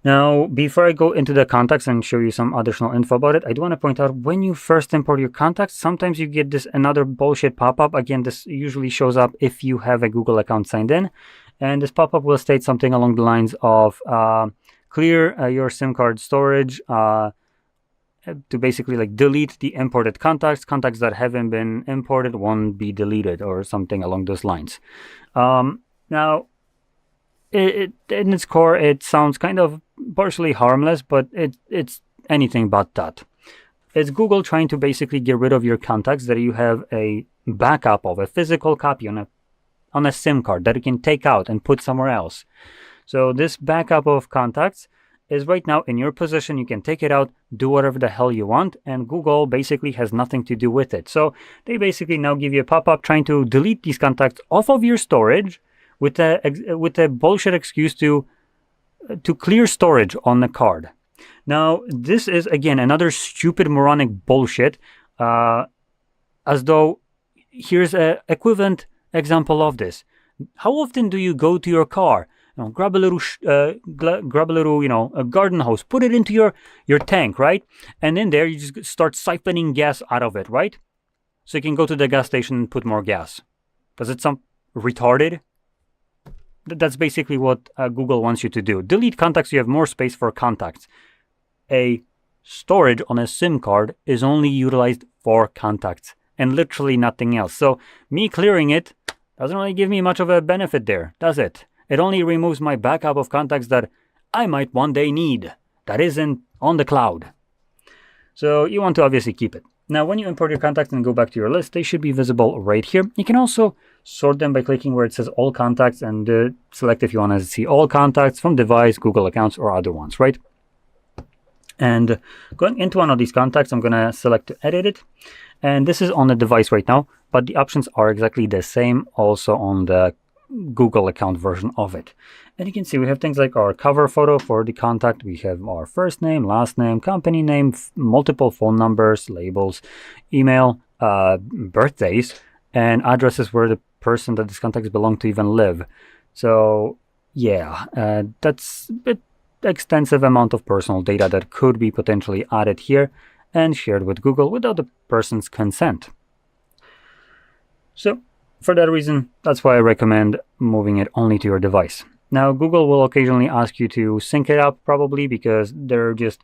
Now, before I go into the contacts and show you some additional info about it, I do want to point out, when you first import your contacts, sometimes you get this another bullshit pop-up. Again, this usually shows up if you have a Google account signed in, and this pop-up will state something along the lines of clear your SIM card storage to basically like delete the imported contacts. Contacts that haven't been imported won't be deleted, or something along those lines. Now, in its core, it sounds kind of partially harmless, but it's anything but that. It's Google trying to basically get rid of your contacts that you have a backup of, a physical copy on a SIM card that you can take out and put somewhere else. So this backup of contacts is right now in your possession. You can take it out, do whatever the hell you want, and Google basically has nothing to do with it. So they basically now give you a pop-up trying to delete these contacts off of your storage with a bullshit excuse to clear storage on the card. Now, this is, again, another stupid moronic bullshit, as though here's an equivalent example of this. How often do you go to your car, grab a little, a garden hose, put it into your tank, right? And in there, you just start siphoning gas out of it, right? So you can go to the gas station and put more gas. Does it sound retarded? That's basically what Google wants you to do. Delete contacts, you have more space for contacts. A storage on a SIM card is only utilized for contacts and literally nothing else. So me clearing it doesn't really give me much of a benefit there, does it? It only removes my backup of contacts that I might one day need, that isn't on the cloud. So you want to obviously keep it. Now, when you import your contacts and go back to your list, they should be visible right here. You can also sort them by clicking where it says all contacts and select if you want to see all contacts from device, Google accounts, or other ones, right? And going into one of these contacts, I'm going to select to edit it. And this is on the device right now, but the options are exactly the same also on the Google account version of it. And you can see we have things like our cover photo for the contact. We have our first name, last name, company name, multiple phone numbers, labels, email, birthdays, and addresses where the person that these contacts belong to even live. So yeah, that's an extensive amount of personal data that could be potentially added here and shared with Google without the person's consent. So for that reason, that's why I recommend moving it only to your device. Now, Google will occasionally ask you to sync it up, probably because they're just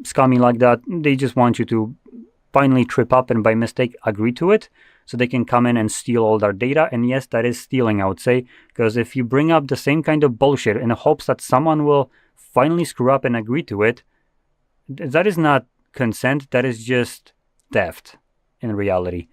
scummy like that. They just want you to finally trip up and by mistake agree to it, so they can come in and steal all that data. And yes, that is stealing, I would say, because if you bring up the same kind of bullshit in the hopes that someone will finally screw up and agree to it, that is not consent, that is just theft in reality.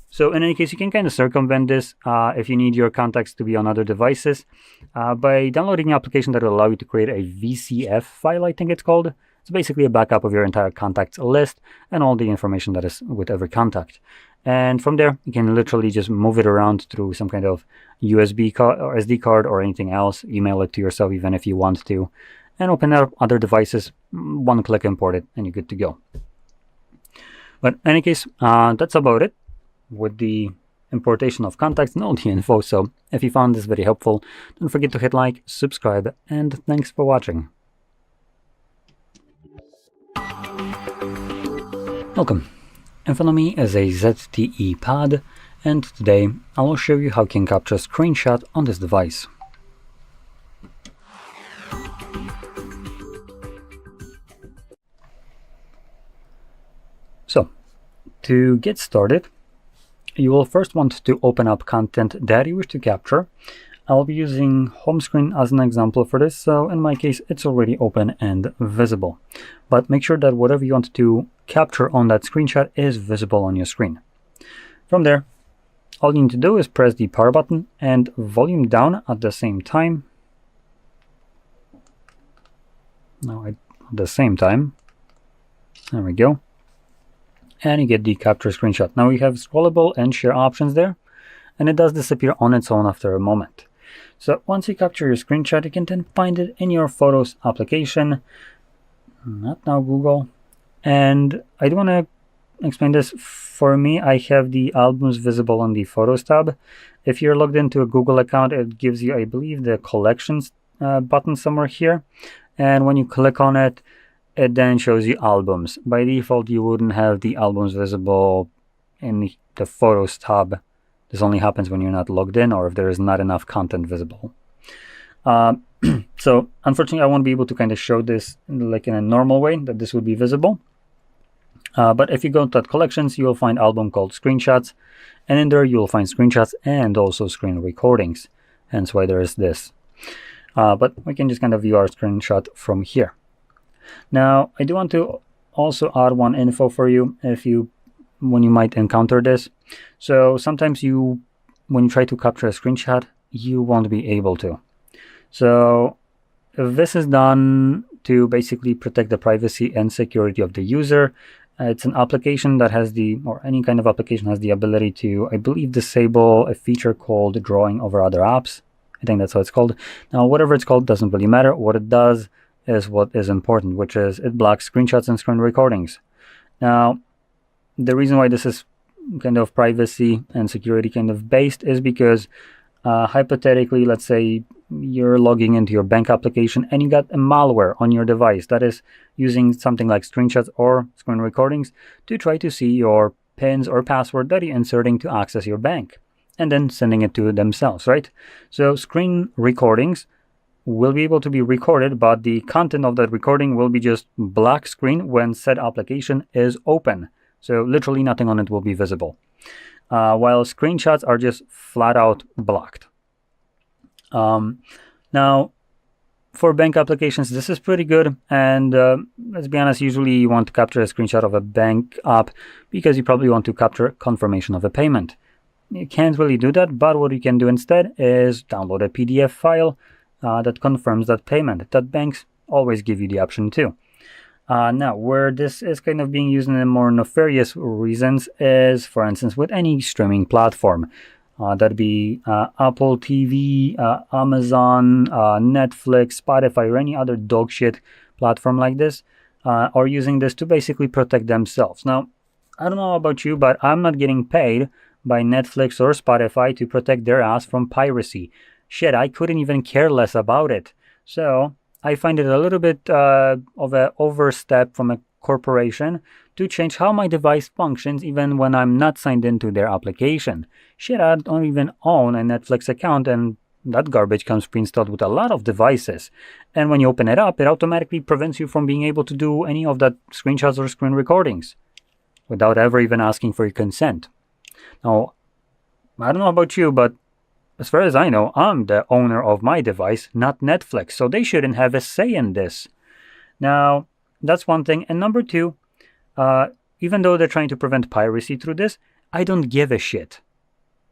So in any case, you can kind of circumvent this if you need your contacts to be on other devices by downloading an application that will allow you to create a VCF file, I think it's called. It's basically a backup of your entire contacts list and all the information that is with every contact. And from there, you can literally just move it around through some kind of USB card or SD card or anything else, email it to yourself even if you want to, and open up other devices, one-click import it, and you're good to go. But in any case, that's about it with the importation of contacts and all the info. So if you found this very helpful, don't forget to hit like, subscribe, and thanks for watching. Welcome. In front of me is a ZTE Pad, and today I will show you how you can capture a screenshot on this device. So, to get started, you will first want to open up content that you wish to capture. I'll be using home screen as an example for this, so in my case it's already open and visible. But make sure that whatever you want to capture on that screenshot is visible on your screen. From there, all you need to do is press the power button and volume down at the same time. At the same time. There we go. And you get the capture screenshot. Now we have scrollable and share options there, and it does disappear on its own after a moment. So once you capture your screenshot, you can then find it in your Photos application. Not now Google. And I do want to explain this. For me, I have the albums visible on the Photos tab. If you're logged into a Google account, it gives you, I believe, the collections button somewhere here. And when you click on it, it then shows you albums. By default, you wouldn't have the albums visible in the Photos tab. This only happens when you're not logged in or if there is not enough content visible. So unfortunately, I won't be able to kind of show this like in a normal way that this would be visible. But if you go to collections, you will find album called screenshots, and in there you will find screenshots and also screen recordings. Hence why there is this. But we can just kind of view our screenshot from here. Now, I do want to also add one info for you when you might encounter this. So sometimes when you try to capture a screenshot, you won't be able to. So if this is done to basically protect the privacy and security of the user, it's an application that has or any kind of application has the ability to, I believe, disable a feature called drawing over other apps. I think that's what it's called. Now, whatever it's called doesn't really matter. What it does is what is important, which is it blocks screenshots and screen recordings. Now, the reason why this is kind of privacy and security kind of based is because hypothetically, let's say you're logging into your bank application and you got a malware on your device that is using something like screenshots or screen recordings to try to see your pins or password that you're inserting to access your bank, and then sending it to themselves, right? So screen recordings will be able to be recorded, but the content of that recording will be just black screen when said application is open. So literally nothing on it will be visible. While screenshots are just flat out blocked. Now, for bank applications, this is pretty good. And let's be honest, usually you want to capture a screenshot of a bank app because you probably want to capture confirmation of a payment. You can't really do that, but what you can do instead is download a PDF file that confirms that payment. That banks always give you the option too. Now, where this is kind of being used in more nefarious reasons is, for instance, with any streaming platform. That'd be Apple TV, Amazon, Netflix, Spotify, or any other dog shit platform like this, are using this to basically protect themselves. Now, I don't know about you, but I'm not getting paid by Netflix or Spotify to protect their ass from piracy. Shit, I couldn't even care less about it. So I find it a little bit of an overstep from a corporation to change how my device functions even when I'm not signed into their application. Shit, I don't even own a Netflix account, and that garbage comes pre-installed with a lot of devices. And when you open it up, it automatically prevents you from being able to do any of that screenshots or screen recordings without ever even asking for your consent. Now, I don't know about you, but as far as I know, I'm the owner of my device, not Netflix, so they shouldn't have a say in this. Now, that's one thing. And number two, even though they're trying to prevent piracy through this, I don't give a shit.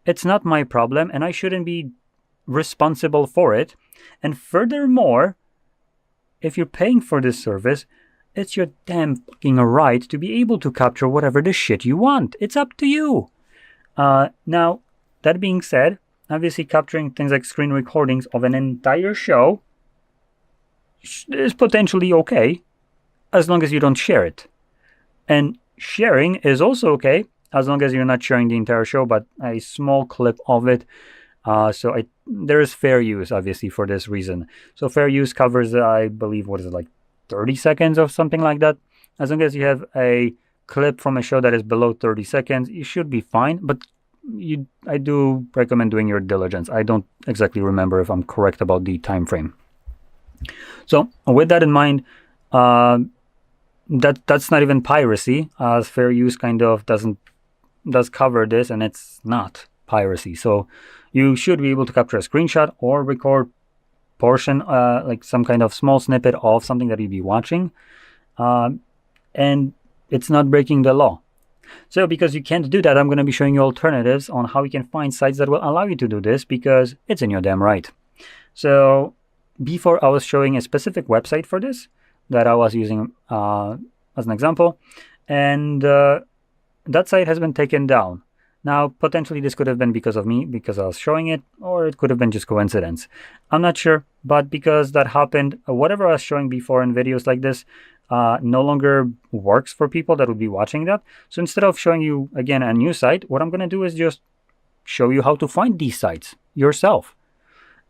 It's not my problem, and I shouldn't be responsible for it. And furthermore, if you're paying for this service, it's your damn fucking right to be able to capture whatever the shit you want. It's up to you. Now, that being said, obviously capturing things like screen recordings of an entire show is potentially okay, as long as you don't share it. And sharing is also okay, as long as you're not sharing the entire show, but a small clip of it. So there is fair use, obviously, for this reason. So fair use covers, I believe, what is it, like 30 seconds or something like that? As long as you have a clip from a show that is below 30 seconds, you should be fine. But I do recommend doing your diligence. I don't exactly remember if I'm correct about the time frame. So with that in mind, that's not even piracy, as fair use kind of does cover this, and it's not piracy. So you should be able to capture a screenshot or record portion, like some kind of small snippet of something that you'd be watching, and it's not breaking the law. So because you can't do that, I'm going to be showing you alternatives on how you can find sites that will allow you to do this, because it's in your damn right. So before I was showing a specific website for this that I was using as an example, and that site has been taken down. Now, potentially this could have been because of me, because I was showing it, or it could have been just coincidence. I'm not sure, but because that happened, whatever I was showing before in videos like this no longer works for people that would be watching that. So instead of showing you, again, a new site, what I'm going to do is just show you how to find these sites yourself.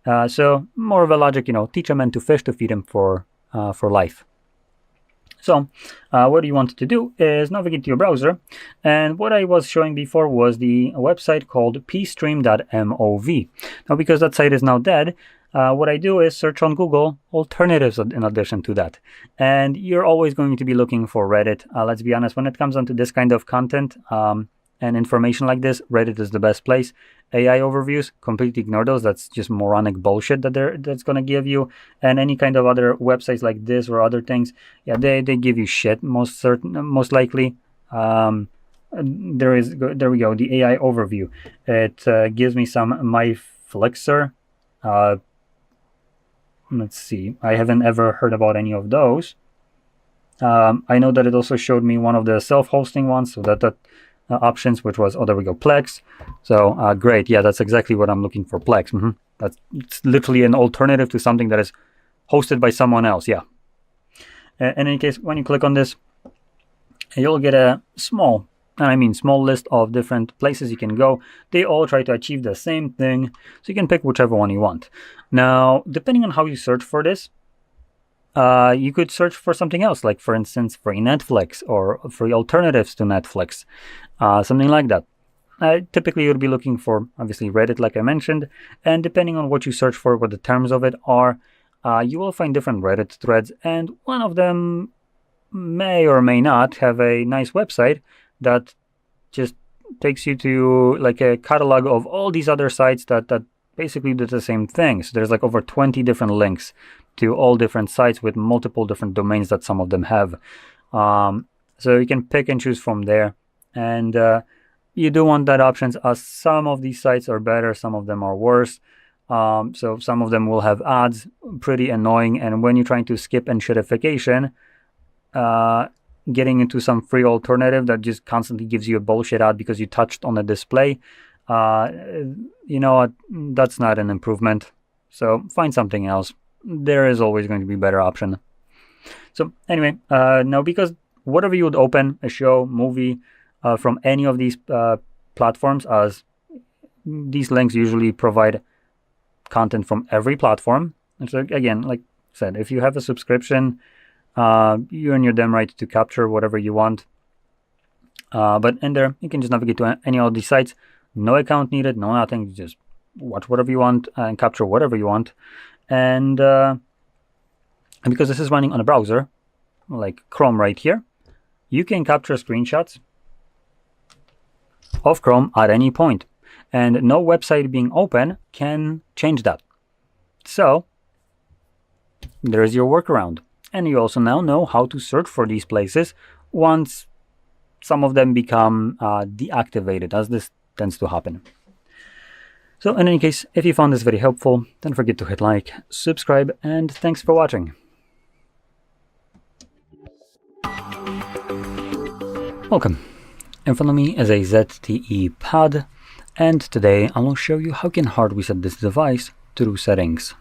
So more of a logic, teach a man to fish to feed him for life. So what you want to do is navigate to your browser, and what I was showing before was the website called pstream.mov. Now, because that site is now dead, what I do is search on Google alternatives in addition to that. And you're always going to be looking for Reddit. Let's be honest, when it comes onto this kind of content and information like this, Reddit is the best place. AI overviews, completely ignore those. That's just moronic bullshit that's going to give you. And any kind of other websites like this or other things, yeah, they give you shit, most likely. There we go, the AI overview. It gives me some MyFlixer. Let's see, I haven't ever heard about any of those. I know that it also showed me one of the self-hosting ones, so that options, which was, there we go, Plex. So great, yeah, that's exactly what I'm looking for, Plex. It's literally an alternative to something that is hosted by someone else, yeah. In any case, when you click on this, you'll get a small list of different places you can go. They all try to achieve the same thing, so you can pick whichever one you want. Now, depending on how you search for this, you could search for something else, like for instance, free Netflix or free alternatives to Netflix, something like that. Typically, you'd be looking for, obviously, Reddit, like I mentioned, and depending on what you search for, what the terms of it are, you will find different Reddit threads, and one of them may or may not have a nice website that just takes you to like a catalog of all these other sites that basically do the same thing. So there's like over 20 different links to all different sites with multiple different domains that some of them have. So you can pick and choose from there, and you do want that options, as some of these sites are better, some of them are worse. So some of them will have ads, pretty annoying, and when you're trying to skip enshittification, getting into some free alternative that just constantly gives you a bullshit ad because you touched on a display, you know what, that's not an improvement. So find something else. There is always going to be a better option. So anyway, now because whatever you would open, a show, movie, from any of these platforms, as these links usually provide content from every platform. And so again, like I said, if you have a subscription, you earn your damn right to capture whatever you want. But in there, you can just navigate to any of these sites. No account needed, no nothing. Just watch whatever you want and capture whatever you want. And because this is running on a browser, like Chrome right here, you can capture screenshots of Chrome at any point, and no website being open can change that. So there's your workaround, and you also now know how to search for these places once some of them become deactivated, as this tends to happen. So in any case, if you found this very helpful, don't forget to hit like, subscribe, and thanks for watching. Welcome. In front of me is a ZTE Pad, and today I will show you how you can hard reset this device through settings.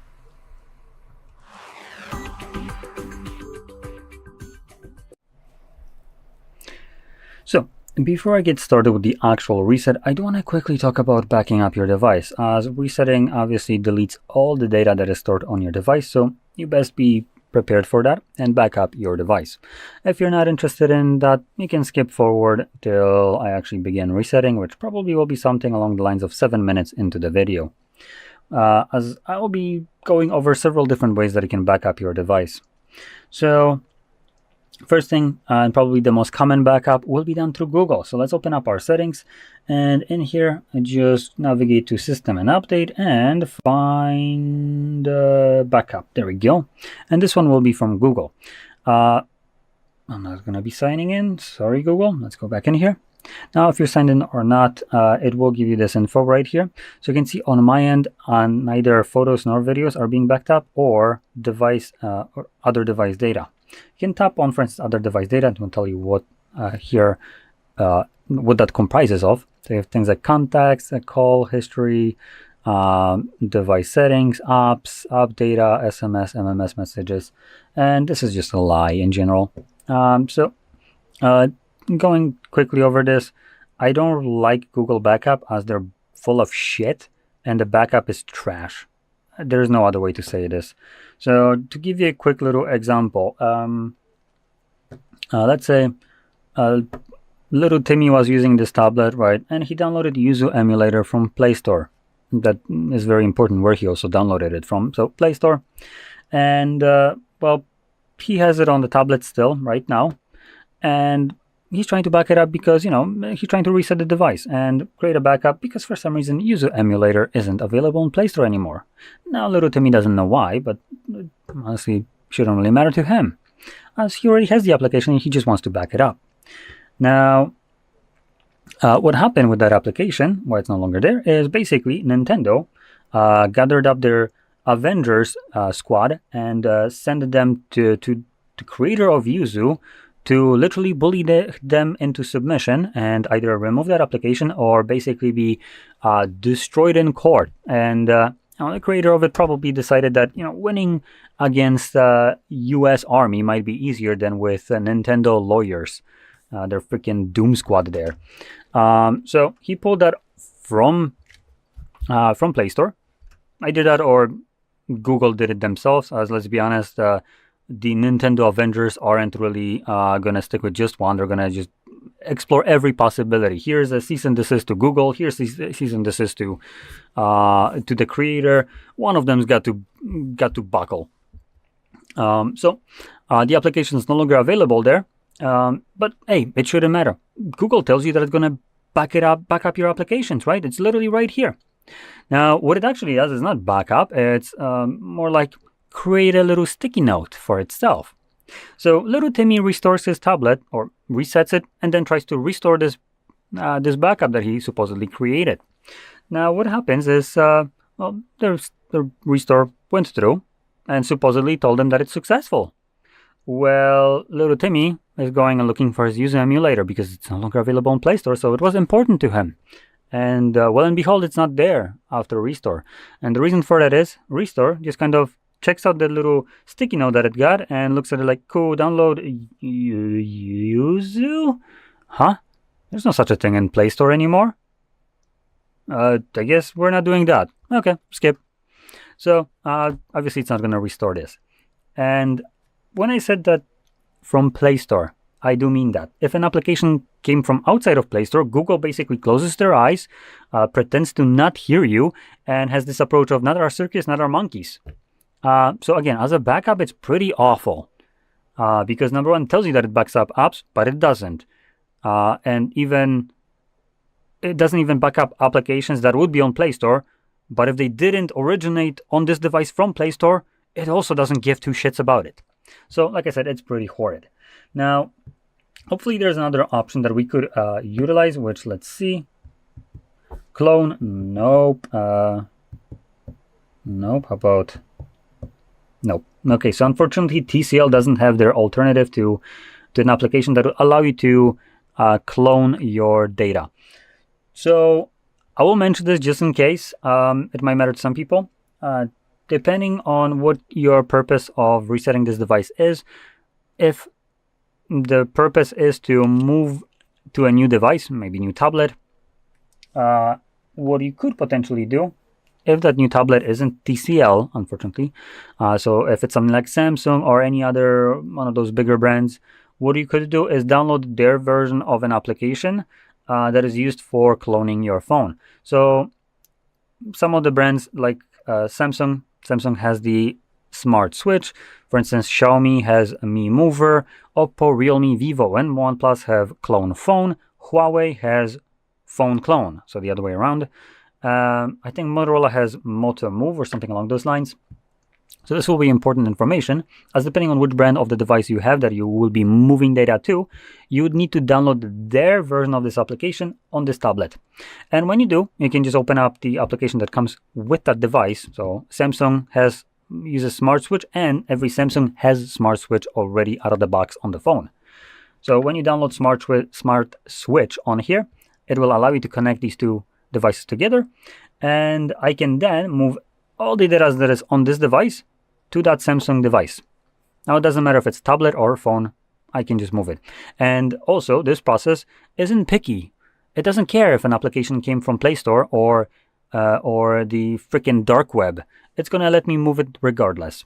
So, before I get started with the actual reset, I do want to quickly talk about backing up your device, as resetting obviously deletes all the data that is stored on your device, so you best be prepared for that and back up your device. If you're not interested in that, you can skip forward till I actually begin resetting, which probably will be something along the lines of 7 minutes into the video, as I will be going over several different ways that you can back up your device. So first thing, and probably the most common backup, will be done through Google. So let's open up our settings, and in here just navigate to System and Update and find Backup. There we go. And this one will be from Google. I'm not going to be signing in. Sorry, Google. Let's go back in here. Now, if you're signed in or not, it will give you this info right here. So you can see on my end, neither photos nor videos are being backed up, or device or other device data. You can tap on, for instance, other device data, and it will tell you what what that comprises of. So you have things like contacts, call history, device settings, apps, app data, SMS, MMS messages, and this is just a lie in general. Going quickly over this, I don't like Google Backup, as they're full of shit and the backup is trash. There's no other way to say this. So to give you a quick little example, let's say little Timmy was using this tablet, right, and he downloaded Yuzu emulator from Play Store. That is very important where he also downloaded it from. So Play Store, and well, he has it on the tablet still right now, and he's trying to back it up because, you know, he's trying to reset the device and create a backup because for some reason Yuzu emulator isn't available in Play Store anymore. Now, little Timmy doesn't know why, but honestly, shouldn't really matter to him, as he already has the application and he just wants to back it up. Now, what happened with that application, why it's no longer there, is basically Nintendo gathered up their Avengers squad and sent them to the creator of Yuzu to literally bully them into submission and either remove that application or basically be destroyed in court. And the creator of it probably decided that, you know, winning against U.S. Army might be easier than with Nintendo lawyers. Their freaking Doom Squad there. So he pulled that from Play Store. Either that or Google did it themselves, as let's be honest, the Nintendo Avengers aren't really gonna stick with just one. They're gonna just explore every possibility. Here's a cease and desist to Google. Here's a cease and desist to the creator. One of them's got to buckle. So the application is no longer available there. But hey, it shouldn't matter. Google tells you that it's gonna back up your applications, right? It's literally right here. Now, what it actually does is not backup. It's more like create a little sticky note for itself. So little Timmy restores his tablet or resets it and then tries to restore this backup that he supposedly created. Now what happens is, well, the restore went through and supposedly told him that it's successful. Well, little Timmy is going and looking for his user emulator because it's no longer available in Play Store, so it was important to him. And well and behold, it's not there after restore. And the reason for that is restore just kind of checks out the little sticky note that it got and looks at it like, cool, download Yuzu? Huh? There's no such a thing in Play Store anymore. I guess we're not doing that. Okay, skip. So obviously it's not going to restore this. And when I said that from Play Store, I do mean that. If an application came from outside of Play Store, Google basically closes their eyes, pretends to not hear you, and has this approach of not our circus, not our monkeys. So again, as a backup, it's pretty awful because number one, it tells you that it backs up apps, but it doesn't. And even it doesn't even back up applications that would be on Play Store. But if they didn't originate on this device from Play Store, it also doesn't give two shits about it. So like I said, it's pretty horrid. Now, hopefully there's another option that we could utilize, which let's see. Clone, nope. Nope, how about... Nope. Okay, so unfortunately TCL doesn't have their alternative to an application that will allow you to clone your data. So I will mention this just in case. It might matter to some people. Depending on what your purpose of resetting this device is, if the purpose is to move to a new device, maybe new tablet, what you could potentially do, if that new tablet isn't TCL, unfortunately, so if it's something like Samsung or any other one of those bigger brands, what you could do is download their version of an application that is used for cloning your phone. So some of the brands like Samsung has the Smart Switch. For instance, Xiaomi has a Mi Mover, Oppo, Realme, Vivo, and OnePlus have Clone Phone. Huawei has Phone Clone, so the other way around. I think Motorola has Moto Move or something along those lines. So this will be important information, as depending on which brand of the device you have that you will be moving data to, you would need to download their version of this application on this tablet. And when you do, you can just open up the application that comes with that device. So Samsung uses Smart Switch, and every Samsung has Smart Switch already out of the box on the phone. So when you download Smart Switch on here, it will allow you to connect these two devices together, and I can then move all the data that is on this device to that Samsung device. Now it doesn't matter if it's tablet or phone, I can just move it. And also this process isn't picky. It doesn't care if an application came from Play Store or the freaking dark web. It's gonna let me move it regardless.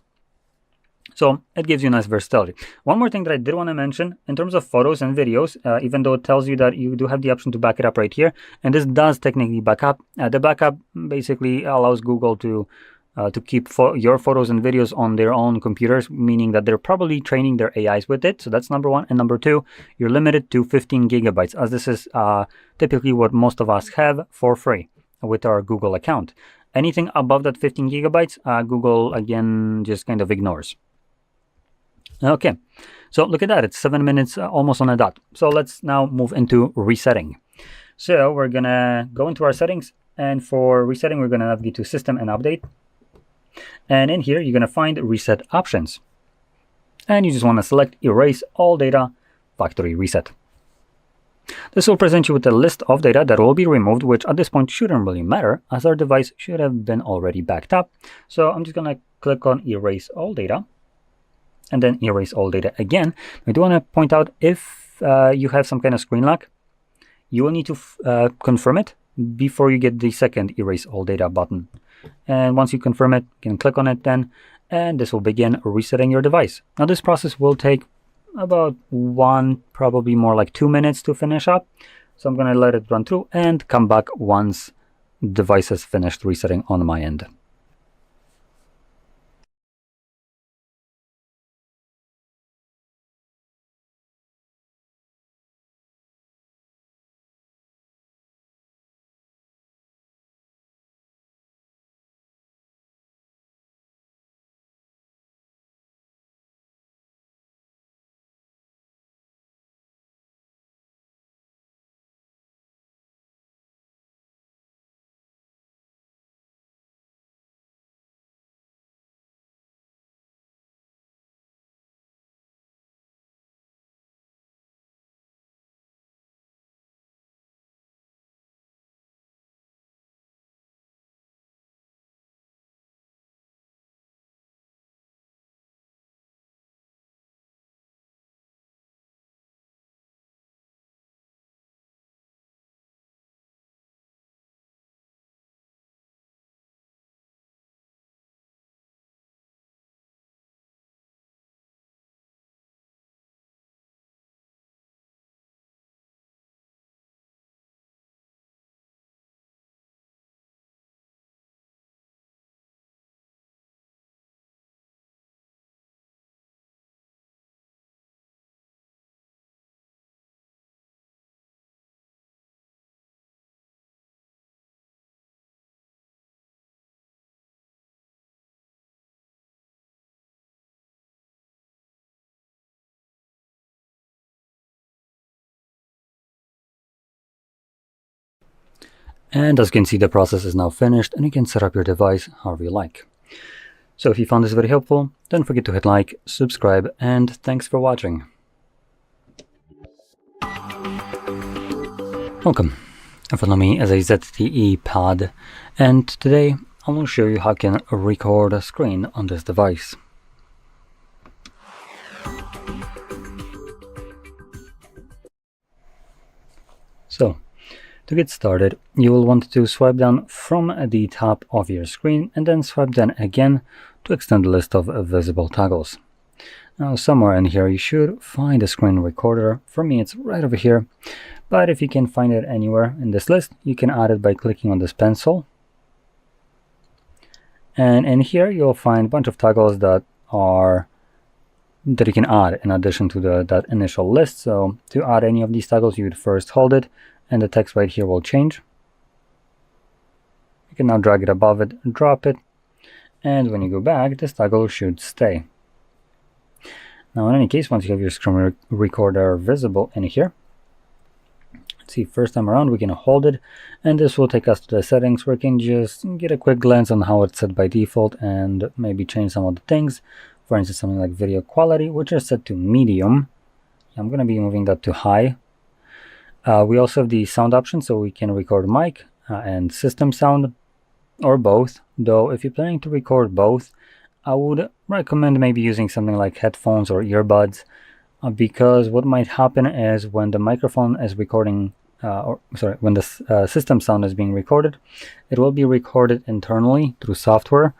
So it gives you nice versatility. One more thing that I did want to mention in terms of photos and videos, even though it tells you that you do have the option to back it up right here, and this does technically back up. The backup basically allows Google to keep your photos and videos on their own computers, meaning that they're probably training their AIs with it. So that's number one. And number two, you're limited to 15 gigabytes, as this is typically what most of us have for free with our Google account. Anything above that 15 gigabytes, Google again just kind of ignores. Okay, so look at that. It's 7 minutes almost on a dot. So let's now move into resetting. So we're going to go into our settings. And for resetting, we're going to navigate to System and Update. And in here, you're going to find Reset Options. And you just want to select Erase All Data, Factory Reset. This will present you with a list of data that will be removed, which at this point shouldn't really matter, as our device should have been already backed up. So I'm just going to click on Erase All Data, and then erase all data again. I do want to point out, if you have some kind of screen lock, you will need to confirm it before you get the second erase all data button. And once you confirm it, you can click on it then, and this will begin resetting your device. Now this process will take about probably more like 2 minutes to finish up. So I'm going to let it run through and come back once the device has finished resetting on my end. And as you can see, the process is now finished and you can set up your device however you like. So if you found this very helpful, don't forget to hit like, subscribe, and thanks for watching. Welcome. Follow me as a ZTE Pad, and today I will show you how you can record a screen on this device. So, to get started, you will want to swipe down from the top of your screen and then swipe down again to extend the list of visible toggles. Now, somewhere in here you should find a screen recorder. For me, it's right over here, but if you can find it anywhere in this list, you can add it by clicking on this pencil. And in here you'll find a bunch of toggles that you can add in addition to that initial list. So to add any of these toggles, you would first hold it, and the text right here will change. You can now drag it above it and drop it, and when you go back, this toggle should stay. Now in any case, once you have your screen recorder visible in here, let's see, first time around we can hold it, and this will take us to the settings where we can just get a quick glance on how it's set by default and maybe change some of the things. For instance, something like video quality, which is set to medium. I'm going to be moving that to high. We also have the sound option, so we can record mic and system sound, or both. Though if you're planning to record both, I would recommend maybe using something like headphones or earbuds, because what might happen is when the microphone is recording, when the system sound is being recorded, it will be recorded internally through software,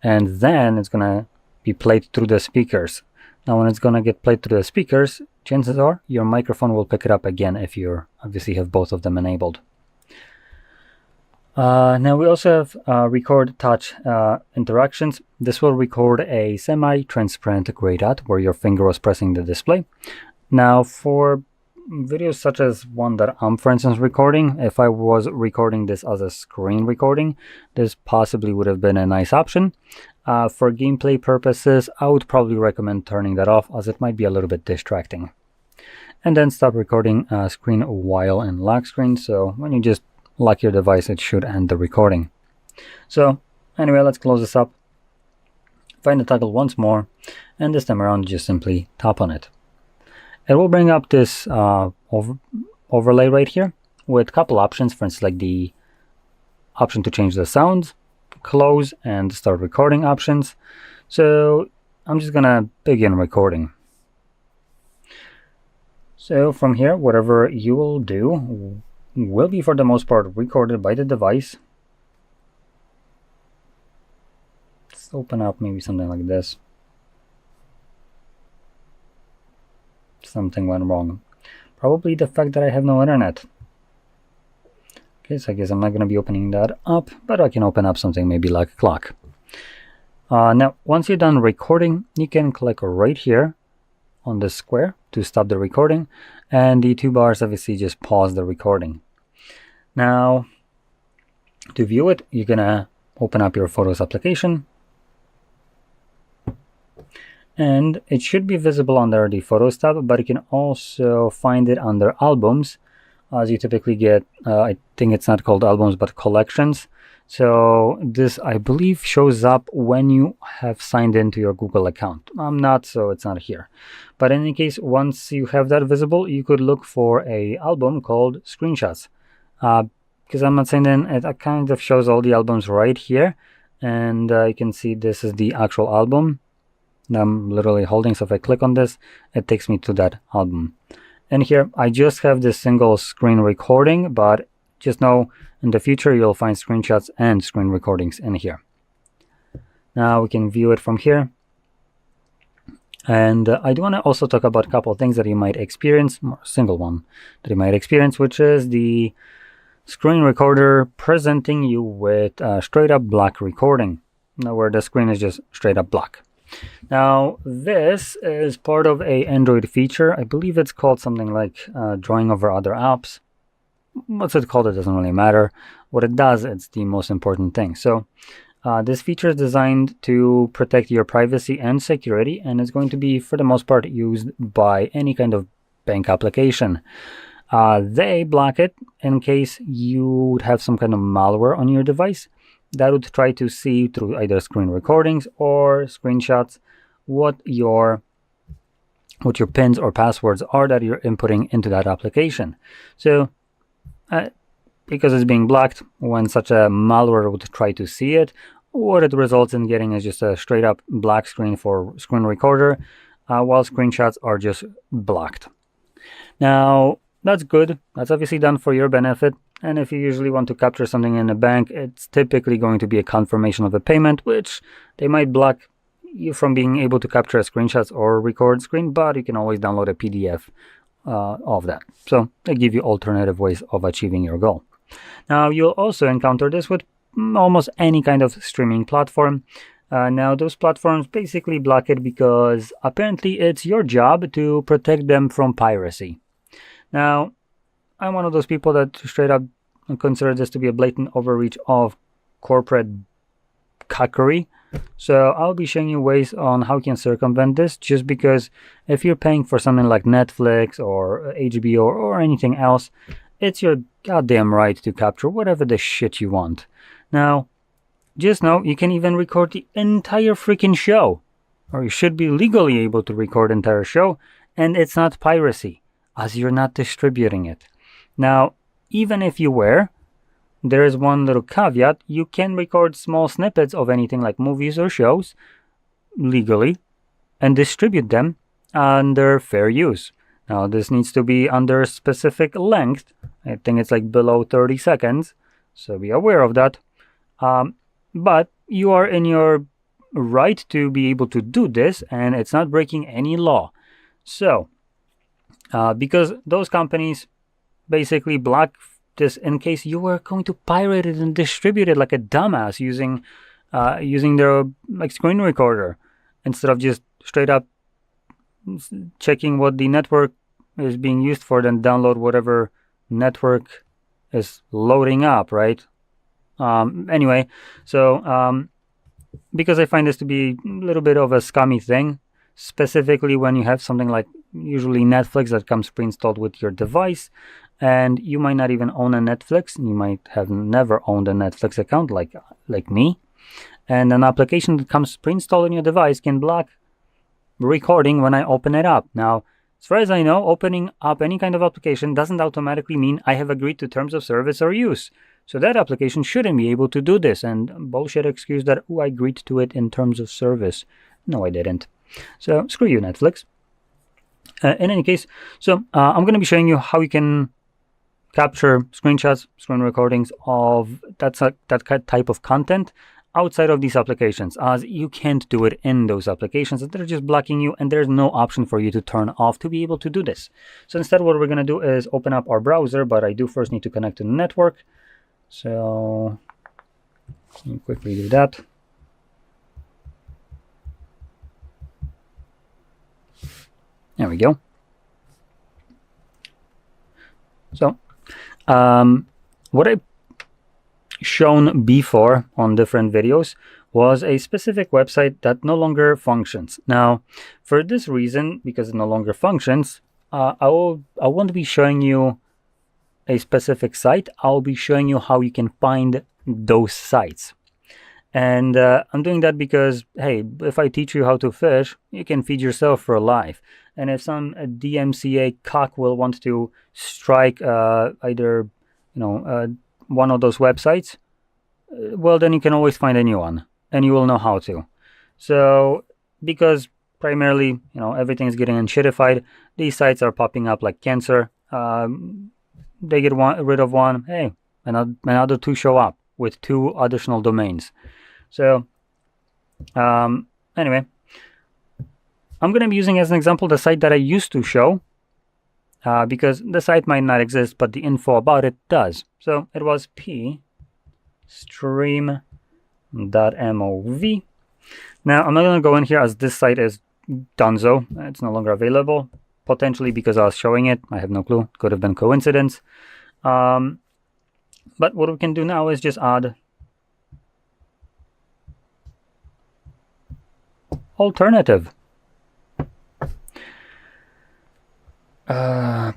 and then it's going to be played through the speakers. Now when it's going to get played through the speakers, chances are your microphone will pick it up again if you obviously have both of them enabled. Now we also have record touch interactions. This will record a semi-transparent gray dot where your finger was pressing the display. Now for videos such as one that I'm for instance recording, if I was recording this as a screen recording, this possibly would have been a nice option. For gameplay purposes, I would probably recommend turning that off, as it might be a little bit distracting. And then stop recording screen while in lock screen, so when you just lock your device, it should end the recording. So anyway, let's close this up. Find the toggle once more, and this time around just simply tap on it. It will bring up this overlay right here with a couple options, for instance like the option to change the sound, close and start recording options. So I'm just gonna begin recording. So from here, whatever you will do will be for the most part recorded by the device. Let's open up maybe something like this. Something went wrong. Probably the fact that I have no internet. Okay, so I guess I'm not going to be opening that up, but I can open up something maybe like a clock. Now, once you're done recording, you can click right here on the square to stop the recording, and the two bars obviously just pause the recording. Now, to view it, you're going to open up your Photos application, and it should be visible under the Photos tab, but you can also find it under Albums, as you typically get, I think it's not called albums, but collections. So this, I believe, shows up when you have signed into your Google account. I'm not, so it's not here. But in any case, once you have that visible, you could look for a album called Screenshots. Because I'm not signed in, it kind of shows all the albums right here. And you can see this is the actual album I'm literally holding. So if I click on this, it takes me to that album. And here, I just have this single screen recording, but just know in the future you'll find screenshots and screen recordings in here. Now we can view it from here. And I do want to also talk about a couple of things that you might experience, a single one that you might experience, which is the screen recorder presenting you with a straight up black recording, where the screen is just straight up black. Now, this is part of a Android feature. I believe it's called something like drawing over other apps. What's it called? It doesn't really matter. What it does, it's the most important thing. So this feature is designed to protect your privacy and security, and it's going to be, for the most part, used by any kind of bank application. They block it in case you would have some kind of malware on your device that would try to see through either screen recordings or screenshots what your pins or passwords are that you're inputting into that application. So because it's being blocked, when such a malware would try to see it, what it results in getting is just a straight up black screen for screen recorder, while screenshots are just blocked. Now, that's good. That's obviously done for your benefit. And if you usually want to capture something in a bank, it's typically going to be a confirmation of a payment, which they might block you from being able to capture screenshots or record screen, but you can always download a PDF of that. So they give you alternative ways of achieving your goal. Now, you'll also encounter this with almost any kind of streaming platform. Now, those platforms basically block it because apparently it's your job to protect them from piracy. Now, I'm one of those people that straight up consider this to be a blatant overreach of corporate cuckery. So I'll be showing you ways on how you can circumvent this, just because if you're paying for something like Netflix or HBO or anything else, it's your goddamn right to capture whatever the shit you want. Now, just know you can even record the entire freaking show, or you should be legally able to record the entire show, and it's not piracy, as you're not distributing it. Now, even if you were, there is one little caveat. You can record small snippets of anything like movies or shows legally and distribute them under fair use. Now, this needs to be under a specific length. I think it's like below 30 seconds, so be aware of that. But you are in your right to be able to do this, and it's not breaking any law. So, because those companies basically block this in case you were going to pirate it and distribute it like a dumbass using their like screen recorder instead of just straight up checking what the network is being used for, then download whatever network is loading up, right? Anyway, so because I find this to be a little bit of a scummy thing, specifically when you have something like usually Netflix that comes pre-installed with your device, and you might not even own a Netflix. You might have never owned a Netflix account like me, and an application that comes pre-installed on your device can block recording when I open it up. Now, as far as I know, opening up any kind of application doesn't automatically mean I have agreed to terms of service or use. So that application shouldn't be able to do this, and bullshit excuse that, oh, I agreed to it in terms of service. No, I didn't. So screw you, Netflix. In any case, so I'm going to be showing you how you can capture screenshots, screen recordings of that type of content outside of these applications, as you can't do it in those applications, and they're just blocking you, and there's no option for you to turn off to be able to do this. So instead, what we're going to do is open up our browser, but I do first need to connect to the network. So let me quickly do that. There we go. So what I've shown before on different videos was a specific website that no longer functions. Now, for this reason, because it no longer functions, I won't be showing you a specific site. I'll be showing you how you can find those sites. And I'm doing that because, hey, if I teach you how to fish, you can feed yourself for life. And if some DMCA cock will want to strike either, one of those websites, well, then you can always find a new one, and you will know how to. So, because primarily, everything is getting unshittified, these sites are popping up like cancer. They get rid of one, hey, another 2 show up with 2 additional domains. So anyway, I'm going to be using as an example the site that I used to show, because the site might not exist, but the info about it does. So it was pstream.mov. Now I'm not going to go in here, as this site is donezo. It's no longer available, potentially because I was showing it. I have no clue. Could have been coincidence. But what we can do now is just add alternative.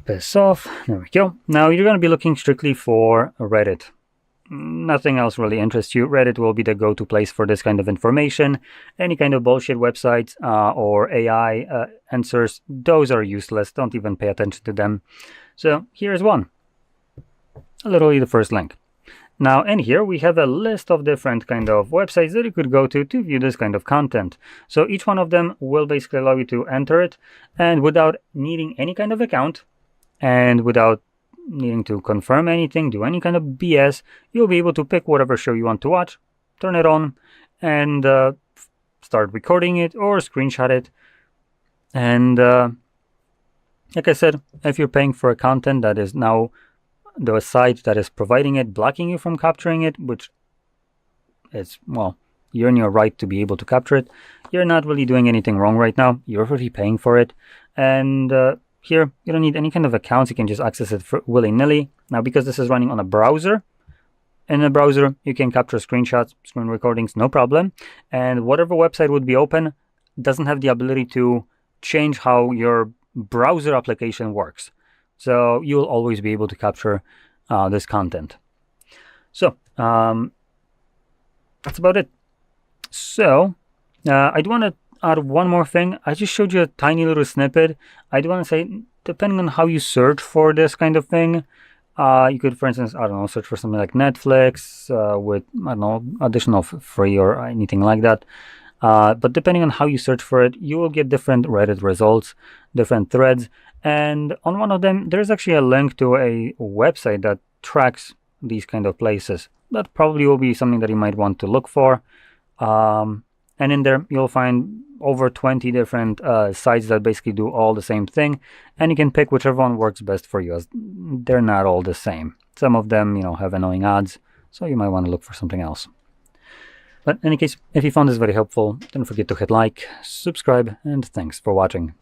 Piss off. There we go. Now you're going to be looking strictly for Reddit. Nothing else really interests you. Reddit will be the go-to place for this kind of information. Any kind of bullshit websites or AI answers, those are useless. Don't even pay attention to them. So here's one. Literally the first link. Now in here we have a list of different kind of websites that you could go to view this kind of content. So each one of them will basically allow you to enter it, and without needing any kind of account and without needing to confirm anything, do any kind of BS, you'll be able to pick whatever show you want to watch, turn it on, and start recording it or screenshot it. And like I said, if you're paying for a content that is now the site that is providing it blocking you from capturing it, which is, well, you're in your right to be able to capture it. You're not really doing anything wrong right now. You're already paying for it. And here, you don't need any kind of accounts. You can just access it willy-nilly. Now, because this is running on a browser, in a browser, you can capture screenshots, screen recordings, no problem. And whatever website would be open doesn't have the ability to change how your browser application works. So you'll always be able to capture this content. So that's about it. So I do want to add one more thing. I just showed you a tiny little snippet. I do want to say, depending on how you search for this kind of thing, you could, for instance, I don't know, search for something like Netflix with, I don't know, additional free or anything like that. But depending on how you search for it, you will get different Reddit results, different threads. And on one of them, there's actually a link to a website that tracks these kind of places. That probably will be something that you might want to look for. And in there, you'll find over 20 different sites that basically do all the same thing. And you can pick whichever one works best for you, as they're not all the same. Some of them, have annoying ads, so you might want to look for something else. But in any case, if you found this very helpful, don't forget to hit like, subscribe, and thanks for watching.